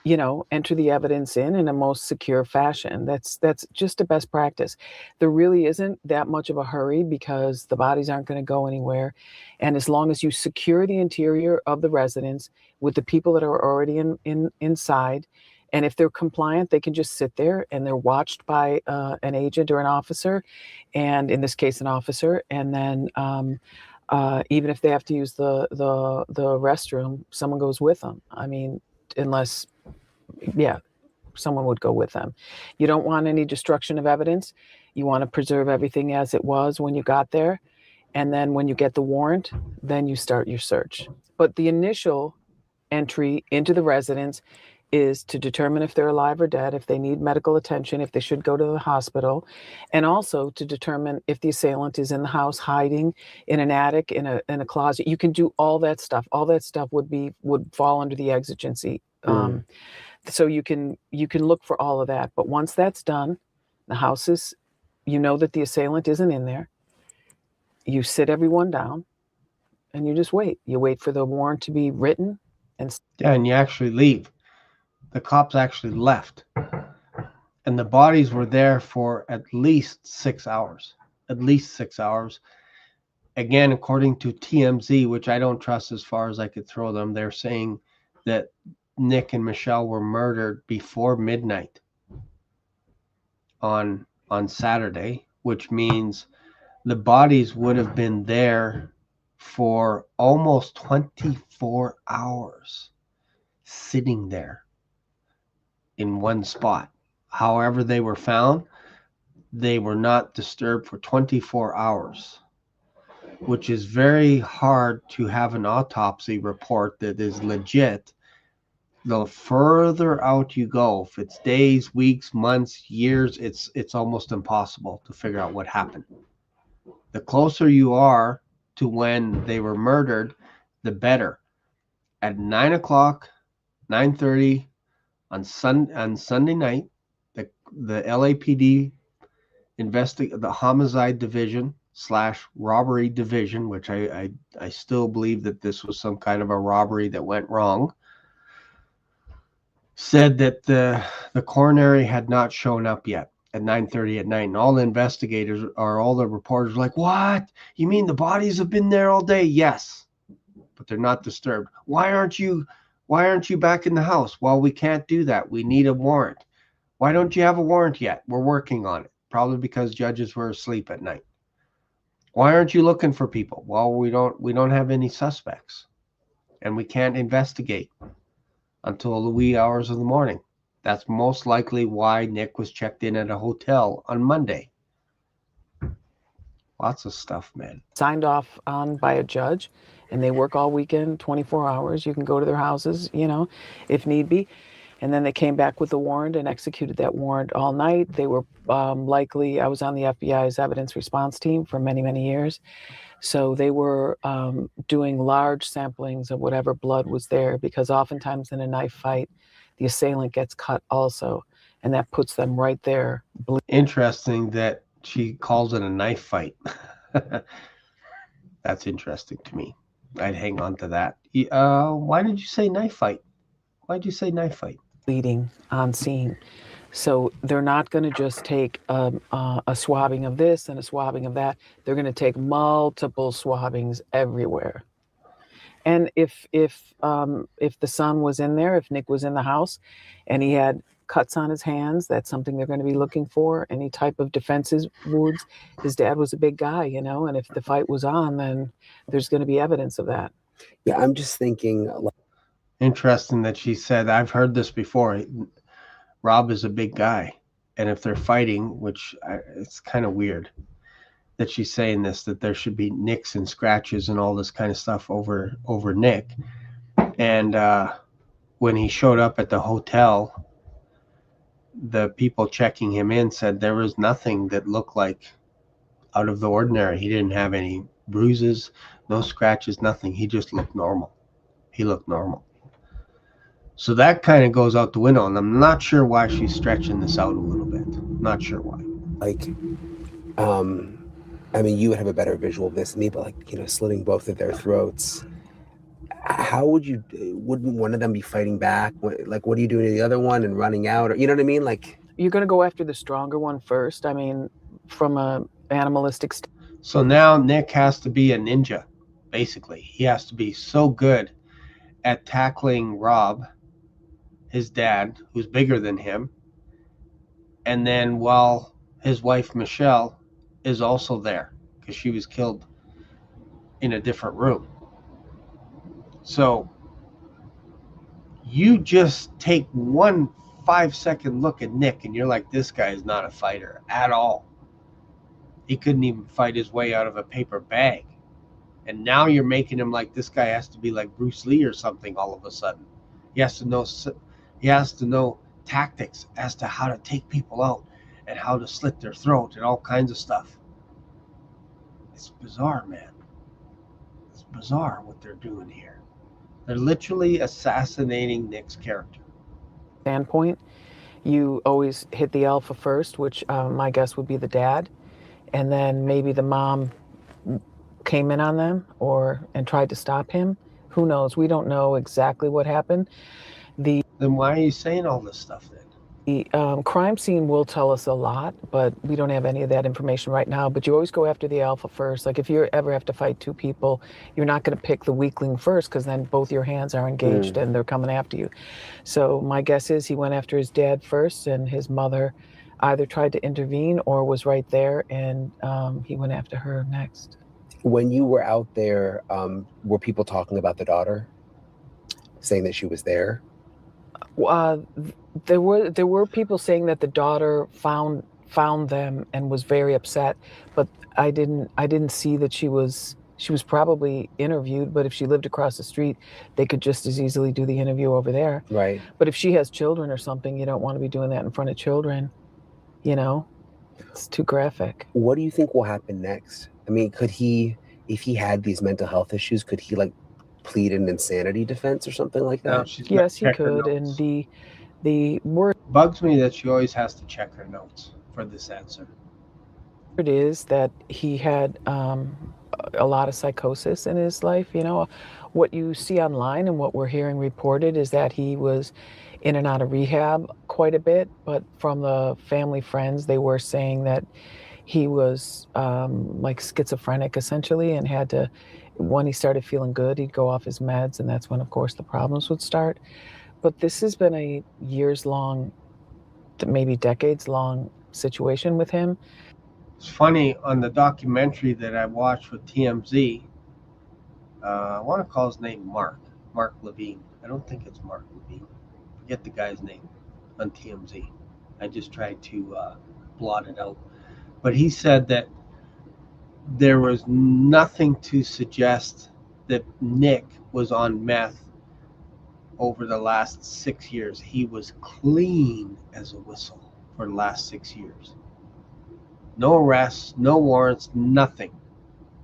enter the evidence in a most secure fashion. That's just a best practice. There really isn't that much of a hurry because the bodies aren't going to go anywhere. And as long as you secure the interior of the residence with the people that are already inside, and if they're compliant, they can just sit there and they're watched by an agent or an officer, and in this case, an officer. And then even if they have to use the restroom, someone goes with them. I mean, unless, someone would go with them. You don't want any destruction of evidence. You want to preserve everything as it was when you got there. And then when you get the warrant, then you start your search. But the initial entry into the residence is to determine if they're alive or dead, if they need medical attention, if they should go to the hospital, and also to determine if the assailant is in the house hiding in an attic, in a closet. You can do all that stuff. All that stuff would fall under the exigency. So you can look for all of that. But once that's done, the house is, you know that the assailant isn't in there. You sit everyone down and you just wait. You wait for the warrant to be written. And you actually leave. The cops actually left. And the bodies were there for at least 6 hours. At least 6 hours. Again, according to TMZ, which I don't trust as far as I could throw them, they're saying that Nick and Michelle were murdered before midnight on Saturday, which means the bodies would have been there for almost 24 hours, sitting there in one spot. However they were found, they were not disturbed for 24 hours, which is very hard to have an autopsy report that is legit. The further out you go, if it's days, weeks, months, years, it's almost impossible to figure out what happened. The closer you are to when they were murdered, the better. At 9 o'clock, 9:30 on Sunday night, the LAPD the homicide division / robbery division, which I still believe that this was some kind of a robbery that went wrong, said that the coronary had not shown up yet at 9:30 at night. And all the investigators or all the reporters were like, what? You mean the bodies have been there all day? Yes, but they're not disturbed. Why aren't you back in the house? Well, we can't do that. We need a warrant. Why don't you have a warrant yet? We're working on it. Probably because judges were asleep at night. Why aren't you looking for people? Well, we don't have any suspects, and we can't investigate until the wee hours of the morning. That's most likely why Nick was checked in at a hotel on Monday. Lots of stuff, man. Signed off on by a judge, and they work all weekend, 24 hours. You can go to their houses, if need be. And then they came back with the warrant and executed that warrant all night. They were likely, I was on the FBI's evidence response team for many, many years. So they were doing large samplings of whatever blood was there, because oftentimes in a knife fight, the assailant gets cut also, and that puts them right there. Interesting that she calls it a knife fight. That's interesting to me. I'd hang on to that. Why did you say knife fight? Why'd you say knife fight? Bleeding on scene. So they're not going to just take a swabbing of this and a swabbing of that. They're going to take multiple swabbings everywhere. And if the son was in there, if Nick was in the house and he had cuts on his hands, that's something they're going to be looking for. Any type of defensive wounds. His dad was a big guy, and if the fight was on, then there's going to be evidence of that. Yeah, I'm just thinking. Interesting that she said, I've heard this before. Rob is a big guy, and if they're fighting, it's kind of weird that she's saying this, that there should be nicks and scratches and all this kind of stuff over Nick. And when he showed up at the hotel, the people checking him in said there was nothing that looked like out of the ordinary. He didn't have any bruises, no scratches, nothing. He just looked normal. He looked normal. So that kind of goes out the window, and I'm not sure why she's stretching this out a little bit. Not sure why. You would have a better visual of this than me, but slitting both of their throats. How wouldn't one of them be fighting back? What are you doing to the other one and running out? Or, you know what I mean? You're going to go after the stronger one first. I mean, from a animalistic. So now Nick has to be a ninja, basically. He has to be so good at tackling Rob, his dad, who's bigger than him, and then while his wife Michelle is also there because she was killed in a different room. So you just take 1 5-second look at Nick and you're like, this guy is not a fighter at all. He couldn't even fight his way out of a paper bag. And now you're making him like this guy has to be like Bruce Lee or something all of a sudden. He has to know tactics as to how to take people out and how to slit their throat and all kinds of stuff. It's bizarre, man. It's bizarre what they're doing here. They're literally assassinating Nick's character. Standpoint, you always hit the alpha first, which my guess would be the dad, and then maybe the mom came in on them and tried to stop him. Who knows? We don't know exactly what happened. Then why are you saying all this stuff then? The crime scene will tell us a lot, but we don't have any of that information right now. But you always go after the alpha first. Like if you ever have to fight two people, you're not going to pick the weakling first, because then both your hands are engaged and they're coming after you. So my guess is he went after his dad first, and his mother either tried to intervene or was right there, and he went after her next. When you were out there, were people talking about the daughter, saying that she was there? There were people saying that the daughter found them and was very upset, but I didn't see that she was probably interviewed. But if she lived across the street, they could just as easily do the interview over there. Right. But if she has children or something, you don't want to be doing that in front of children. You know, it's too graphic. What do you think will happen next? I mean, could he, if he had these mental health issues, could he like plead an insanity defense or something like that? Yes, he could. And the word bugs me that she always has to check her notes for this answer. It is that he had a lot of psychosis in his life. You know, what you see online and what we're hearing reported is that he was in and out of rehab quite a bit, but from the family friends, they were saying that he was like schizophrenic essentially, and had to, when he started feeling good, he'd go off his meds, and that's when, of course, the problems would start. But this has been a years-long, maybe decades-long situation with him. It's funny, on the documentary that I watched with TMZ, I want to call his name Mark Levine. I don't think it's Mark Levine. Forget the guy's name on TMZ. I just tried to blot it out. But he said that there was nothing to suggest that Nick was on meth over the last 6 years. He was clean as a whistle for the last 6 years. No arrests, no warrants, nothing.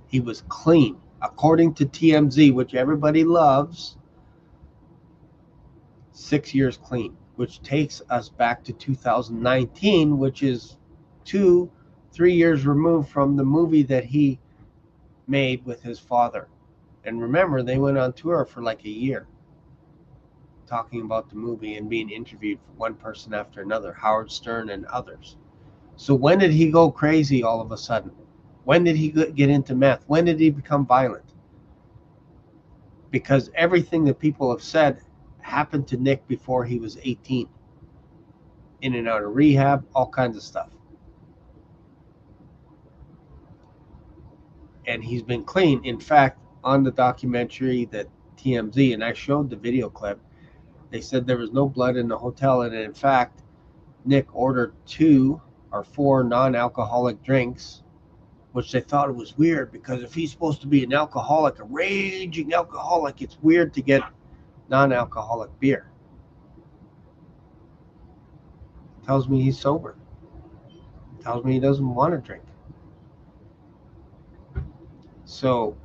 He was clean. According to TMZ, which everybody loves, 6 years clean, which takes us back to 2019, which is 2-3 years removed from the movie that he made with his father. And remember, they went on tour for like a year talking about the movie and being interviewed for one person after another, Howard Stern and others. So when did he go crazy all of a sudden? When did he get into meth? When did he become violent? Because everything that people have said happened to Nick before he was 18. In and out of rehab, all kinds of stuff. And he's been clean. In fact, on the documentary that TMZ, and I showed the video clip, they said there was no blood in the hotel. And in fact, Nick ordered 2 or 4 non-alcoholic drinks, which they thought it was weird, because if he's supposed to be an alcoholic, a raging alcoholic, it's weird to get non-alcoholic beer. Tells me he's sober. Tells me he doesn't want to drink. So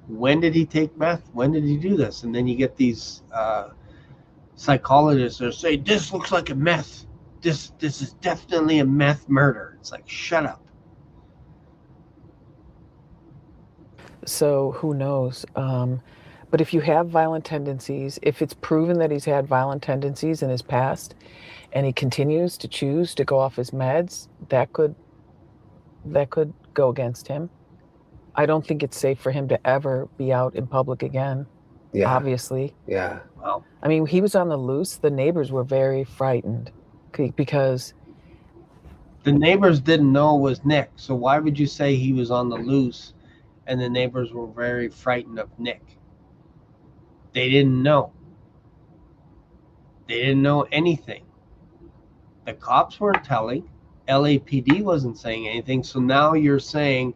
when did he take meth? When did he do this? And then you get these psychologists that say, this looks like a meth. This is definitely a meth murder. It's like, shut up. So who knows? But if you have violent tendencies, if it's proven that he's had violent tendencies in his past, and he continues to choose to go off his meds, that could go against him. I don't think it's safe for him to ever be out in public again. Yeah. Obviously. Yeah. Wow. I mean, he was on the loose. The neighbors were very frightened because the neighbors didn't know it was Nick. So why would you say he was on the loose and the neighbors were very frightened of Nick? They didn't know. They didn't know anything. The cops weren't telling. LAPD wasn't saying anything. So now you're saying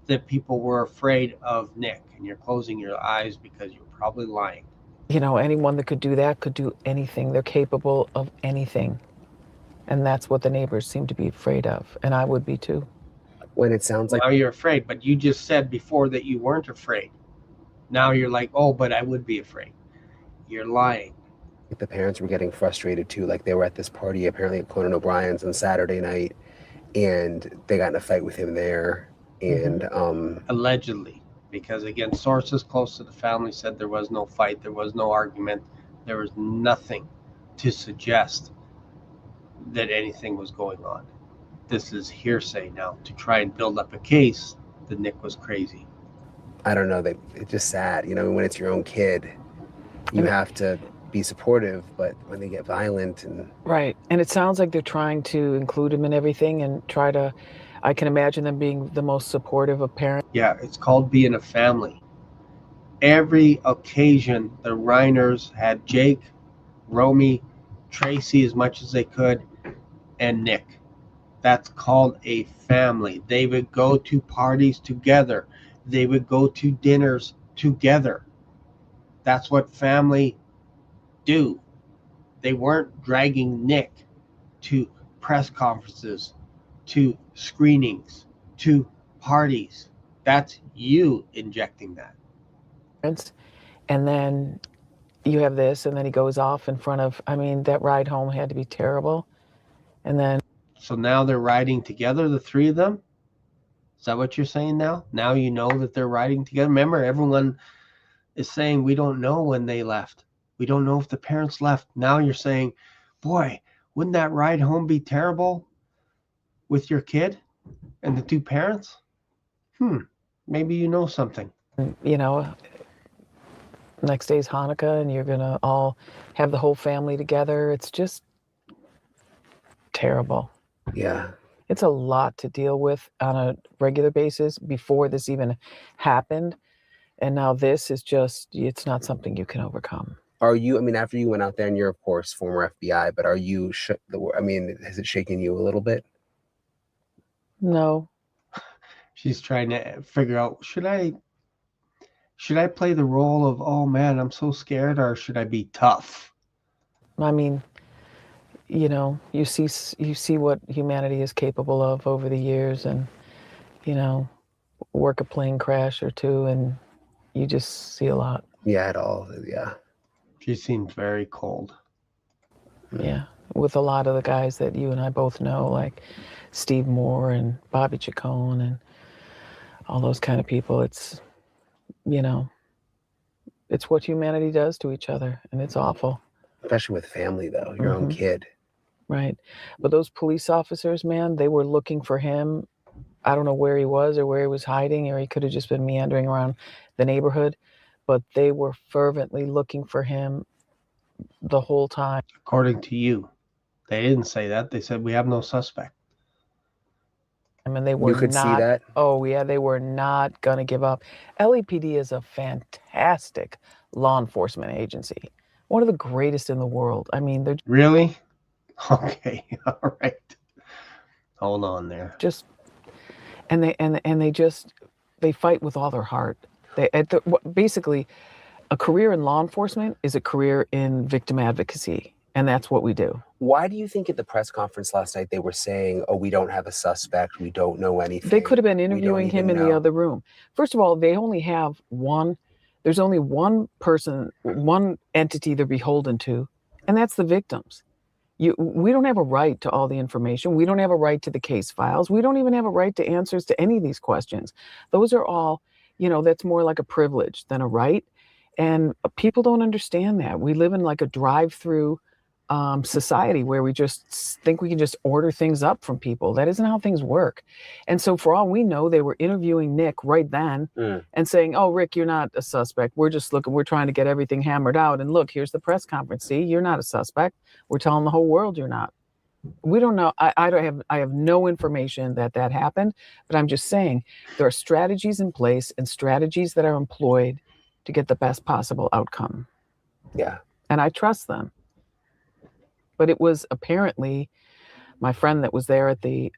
that people were afraid of Nick, and you're closing your eyes because you're probably lying. You know, anyone that could do that could do anything. They're capable of anything. And that's what the neighbors seem to be afraid of. And I would be too. When it sounds like Now you're afraid, but you just said before that you weren't afraid. Now you're like, oh, but I would be afraid. You're lying. the parents were getting frustrated too. Like they were at this party apparently at Conan O'Brien's on Saturday night, and they got in a fight with him there. And Allegedly, because again, sources close to the family said there was no fight, there was no argument, there was nothing to suggest that anything was going on. This is hearsay now to try and build up a case that Nick was crazy. I don't know, it's just sad, you know, when it's your own kid, you have to be supportive, but when they get violent and right. And it sounds like they're trying to include him in everything and try to, I can imagine them being the most supportive of parents. Yeah, it's called being a family. Every occasion the Reiners had Jake, Romy, Tracy as much as they could, and Nick. That's called a family. They would go to parties together. They would go to dinners together. That's what family do. They weren't dragging Nick to press conferences, to screenings, to parties. That's you injecting that. And then you have this, and then he goes off in front of, I mean, that ride home had to be terrible. And then. So now they're riding together, the three of them? Is that what you're saying now? Now you know that they're riding together? Remember, everyone is saying we don't know when they left. We don't know if the parents left. Now you're saying, boy, wouldn't that ride home be terrible with your kid and the two parents? Maybe you know something. You know, next day's Hanukkah, and you're going to all have the whole family together. It's just terrible. yeah. It's a lot to deal with on a regular basis before this even happened. And now this is just, it's not something you can overcome. Are you, I mean, after you went out there and you're, of course, former FBI, but are you, I mean, has it shaken you a little bit? No. She's trying to figure out, should I play the role of, oh man, I'm so scared, or should I be tough? I mean, you know, you see what humanity is capable of over the years, and, you know, work a plane crash or two, and you just see a lot. Yeah, at all. Yeah. She seems very cold. Yeah, with a lot of the guys that you and I both know, like Steve Moore and Bobby Chacon and all those kind of people. It's, you know, it's what humanity does to each other, and it's awful. Especially with family, though, your own kid. Right. But those police officers, man, they were looking for him. I don't know where he was or where he was hiding, or he could have just been meandering around the neighborhood, but they were fervently looking for him the whole time. According to you. They didn't say that. They said we have no suspect. I mean, they were You could not, see that? Oh, yeah, they were not going to give up. LAPD is a fantastic law enforcement agency. One of the greatest in the world. I mean, they're Really? Okay, all right. Hold on there. just, and they fight with all their heart. Basically, a career in law enforcement is a career in victim advocacy, and that's what we do. Why do you think at the press conference last night they were saying, oh, we don't have a suspect, we don't know anything? They could have been interviewing him in the other room. First of all, they only have there's only one person, one entity they're beholden to, and that's the victims. We don't have a right to all the information. We don't have a right to the case files. We don't even have a right to answers to any of these questions. Those are all, you know, that's more like a privilege than a right. And people don't understand that. We live in like a drive-through society where we just think we can just order things up from people. That isn't how things work. And so for all we know, they were interviewing Nick right then and saying, oh, Rick, you're not a suspect. We're just looking, we're trying to get everything hammered out. And look, here's the press conference. See, you're not a suspect. We're telling the whole world you're not. We don't know. I have no information that happened, but I'm just saying there are strategies in place and strategies that are employed to get the best possible outcome. Yeah. And I trust them. But it was apparently My friend that was there at the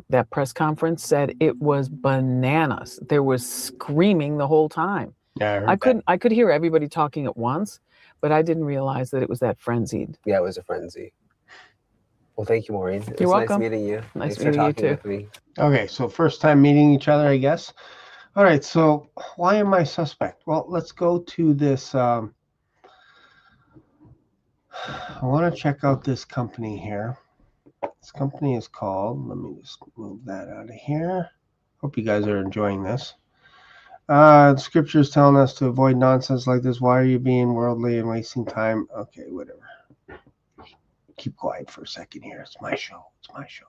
that press conference said it was bananas. There was screaming the whole time. Yeah, I heard that. I could hear everybody talking at once, but I didn't realize that it was that frenzied. Yeah, it was a frenzy. Well, thank you, Maureen. It You're was welcome. Nice meeting you. Nice Thanks meeting for you talking too. with me. Okay, so first time meeting each other, I guess. All right, so why am I suspect? Well, let's go to this. I want to check out this company here. This company is called, let me just move that out of here. Hope you guys are enjoying this. The scripture is telling us to avoid nonsense like this. Why are you being worldly and wasting time? Okay, whatever. Keep quiet for a second here. It's my show. It's my show.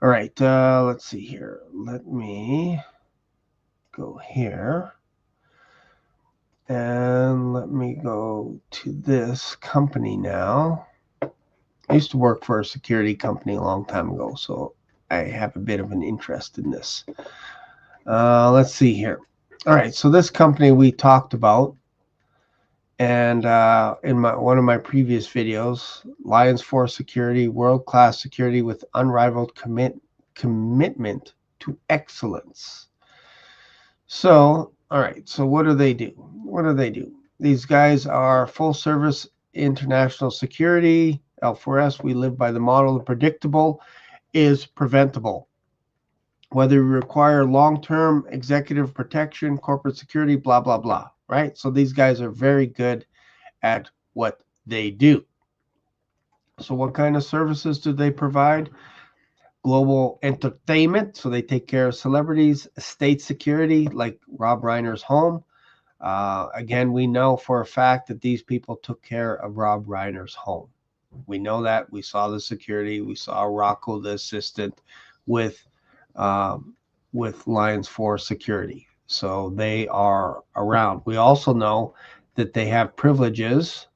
All right, let's see here. Let me go here. And let me go to this company now. I used to work for a security company a long time ago, so I have a bit of an interest in this. Let's see here. All right, so this company we talked about, and in one of my previous videos, Lions Force Security, world-class security with unrivaled commitment to excellence. So, all right, so what do they do? What do they do? These guys are full-service international security. L4S, we live by the model of predictable is preventable. Whether we require long-term executive protection, corporate security, blah, blah, blah, right? So these guys are very good at what they do. So what kind of services do they provide? Global entertainment, so they take care of celebrities. State security, like Rob Reiner's home. Again, we know for a fact that these people took care of Rob Reiner's home. We know that. We saw the security. We saw Rocco, the assistant, with Lions Force Security. So they are around. We also know that they have privileges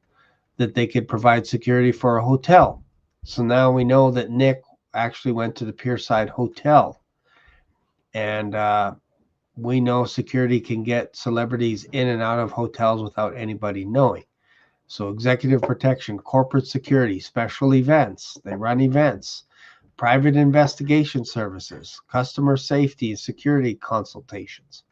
that they could provide security for a hotel. So now we know that Nick actually went to the Pierside Hotel. And we know security can get celebrities in and out of hotels without anybody knowing. So executive protection, corporate security, special events, they run events, private investigation services, customer safety and security consultations.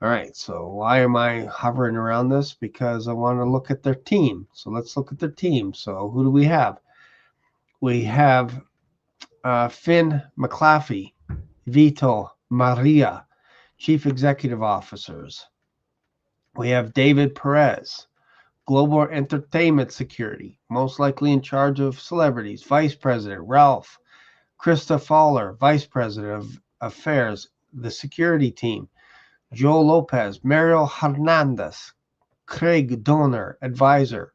All right, so why am I hovering around this? Because I want to look at their team. So let's look at their team. So who do we have? We have Finn McClaffey, Vito Maria, Chief Executive Officers. We have David Perez, Global Entertainment Security, most likely in charge of celebrities. Vice President Ralph. Krista Fowler, Vice President of Affairs, the security team. Joe Lopez, Mario Hernandez, Craig Donner, advisor.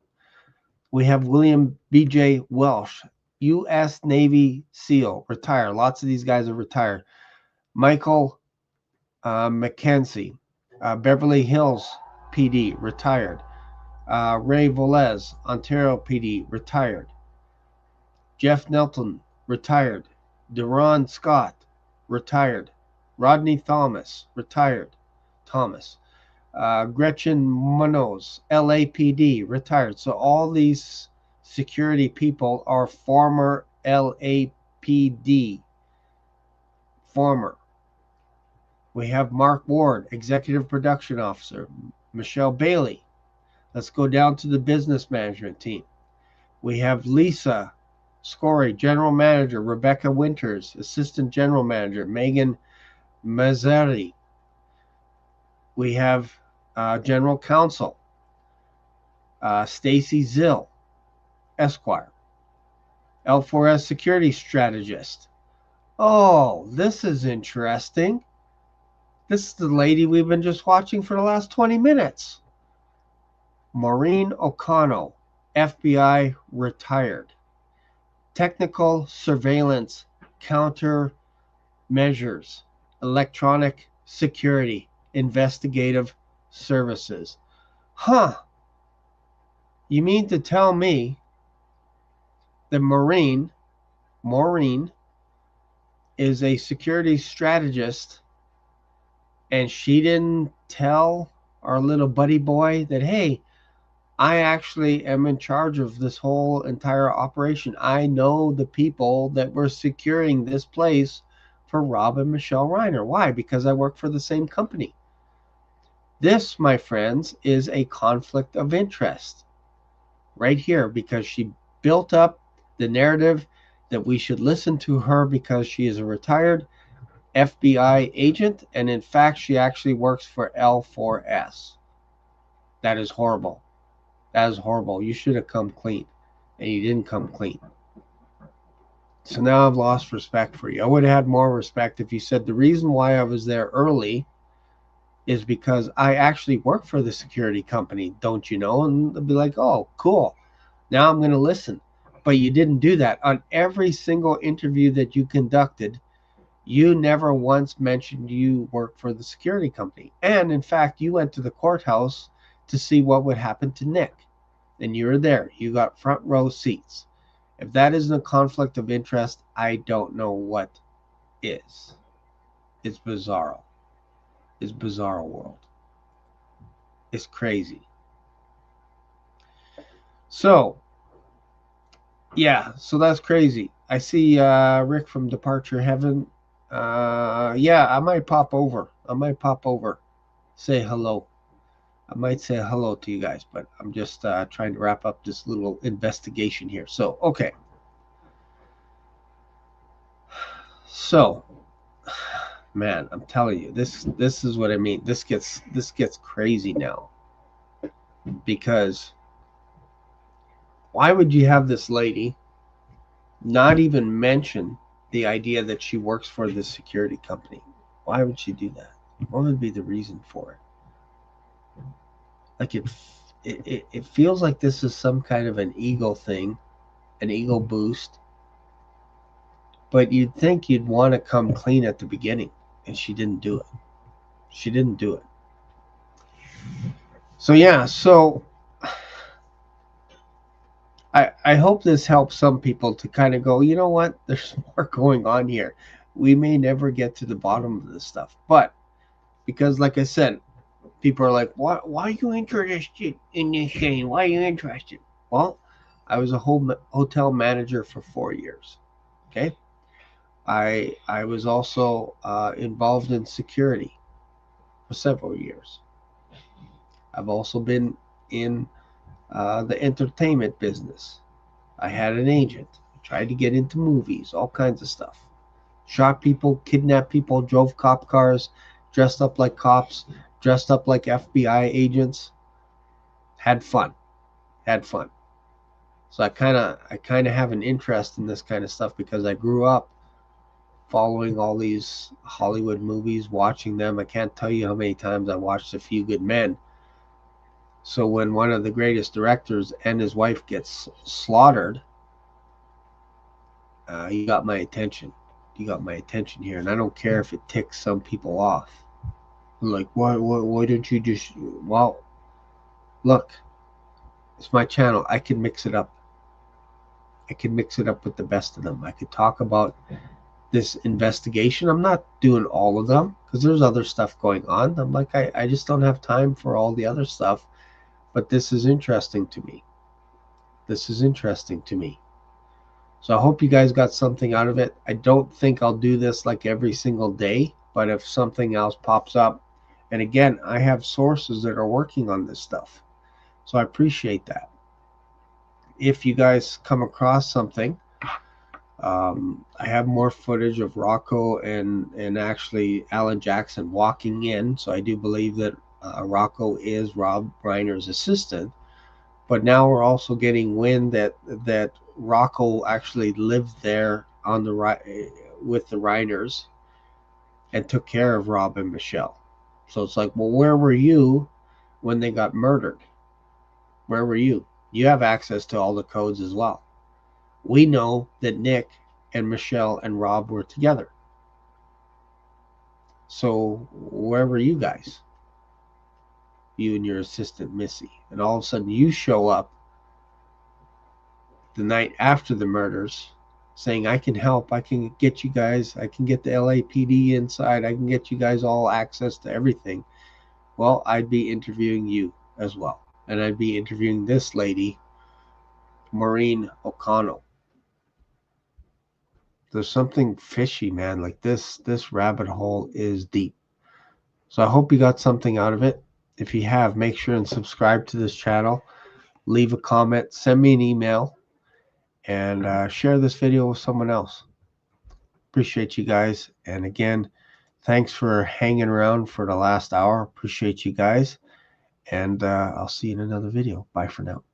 We have William B.J. Welsh, U.S. Navy SEAL, retired. Lots of these guys are retired. Michael McKenzie, Beverly Hills PD, retired. Ray Velez, Ontario PD, retired. Jeff Nelton, retired. Deron Scott, retired. Rodney Thomas, retired. Gretchen Munoz, LAPD, retired. So all these security people are former LAPD. Former. We have Mark Ward, Executive Production Officer. Michelle Bailey. Let's go down to the business management team. We have Lisa Scory, General Manager. Rebecca Winters, Assistant General Manager. Megan Mazzari. We have General Counsel. Stacy Zill, Esquire. L4S Security Strategist. Oh, this is interesting. This is the lady we've been just watching for the last 20 minutes. Maureen O'Connell, FBI, retired. Technical surveillance, counter measures, electronic security, investigative services. Huh. You mean to tell me that Maureen is a security strategist and she didn't tell our little buddy boy that, hey, I actually am in charge of this whole entire operation. I know the people that were securing this place for Rob and Michelle Reiner. Why? Because I work for the same company. This, my friends, is a conflict of interest right here, because she built up the narrative that we should listen to her because she is a retired FBI agent, and in fact, she actually works for L4S. That is horrible. That is horrible. You should have come clean, and you didn't come clean. So now I've lost respect for you. I would have had more respect if you said the reason why I was there early is because I actually work for the security company, don't you know? And they'll be like, oh, cool. Now I'm going to listen. But you didn't do that. On every single interview that you conducted, you never once mentioned you work for the security company. And in fact, you went to the courthouse to see what would happen to Nick. And you were there. You got front row seats. If that isn't a conflict of interest, I don't know what is. It's bizarro. It's bizarro world. It's crazy. So, yeah, so that's crazy. I see Rick from Departure Heaven. Yeah, I might pop over. Say hello. I might say hello to you guys, but I'm just trying to wrap up this little investigation here. So, okay. So, man, I'm telling you, this is what I mean. This gets crazy now. Because why would you have this lady not even mention the idea that she works for this security company? Why would she do that? What would be the reason for it? Like it feels like this is some kind of an ego thing, an ego boost. But you'd think you'd want to come clean at the beginning, and she didn't do it. She didn't do it. So yeah, so I hope this helps some people to kind of go, you know what, there's more going on here. We may never get to the bottom of this stuff. But because, like I said, people are like, why are you interested in this thing? Why are you interested? Well, I was a hotel manager for 4 years. Okay. I was also involved in security for several years. I've also been in the entertainment business. I had an agent. I tried to get into movies, all kinds of stuff. Shot people, kidnapped people, drove cop cars, dressed up like cops, dressed up like FBI agents. Had fun. So I kind of have an interest in this kind of stuff because I grew up following all these Hollywood movies, watching them. I can't tell you how many times I watched A Few Good Men. So when one of the greatest directors and his wife gets slaughtered, you got my attention. You got my attention here, and I don't care if it ticks some people off. Like, why don't you just? Well, look, it's my channel. I can mix it up. I can mix it up with the best of them. I could talk about this investigation. I'm not doing all of them because there's other stuff going on. I'm like, I just don't have time for all the other stuff. But this is interesting to me. This is interesting to me. So I hope you guys got something out of it. I don't think I'll do this like every single day, but if something else pops up, and again, I have sources that are working on this stuff. So I appreciate that. If you guys come across something, I have more footage of Rocco and actually Alan Jackson walking in. So I do believe that Rocco is Rob Reiner's assistant. But now we're also getting wind that Rocco actually lived there on the with the Reiners and took care of Rob and Michelle. So it's like, well, where were you when they got murdered? Where were you? You have access to all the codes as well. We know that Nick and Michelle and Rob were together. So where were you guys? You and your assistant Missy. And all of a sudden you show up the night after the murders saying, I can help. I can get you guys. I can get the LAPD inside. I can get you guys all access to everything. Well, I'd be interviewing you as well. and I'd be interviewing this lady, Maureen O'Connell. There's something fishy, man. Like this rabbit hole is deep. So I hope you got something out of it. If you have, make sure and subscribe to this channel. Leave a comment, send me an email, and share this video with someone else. Appreciate you guys. And again, thanks for hanging around for the last hour. Appreciate you guys. And I'll see you in another video. Bye for now.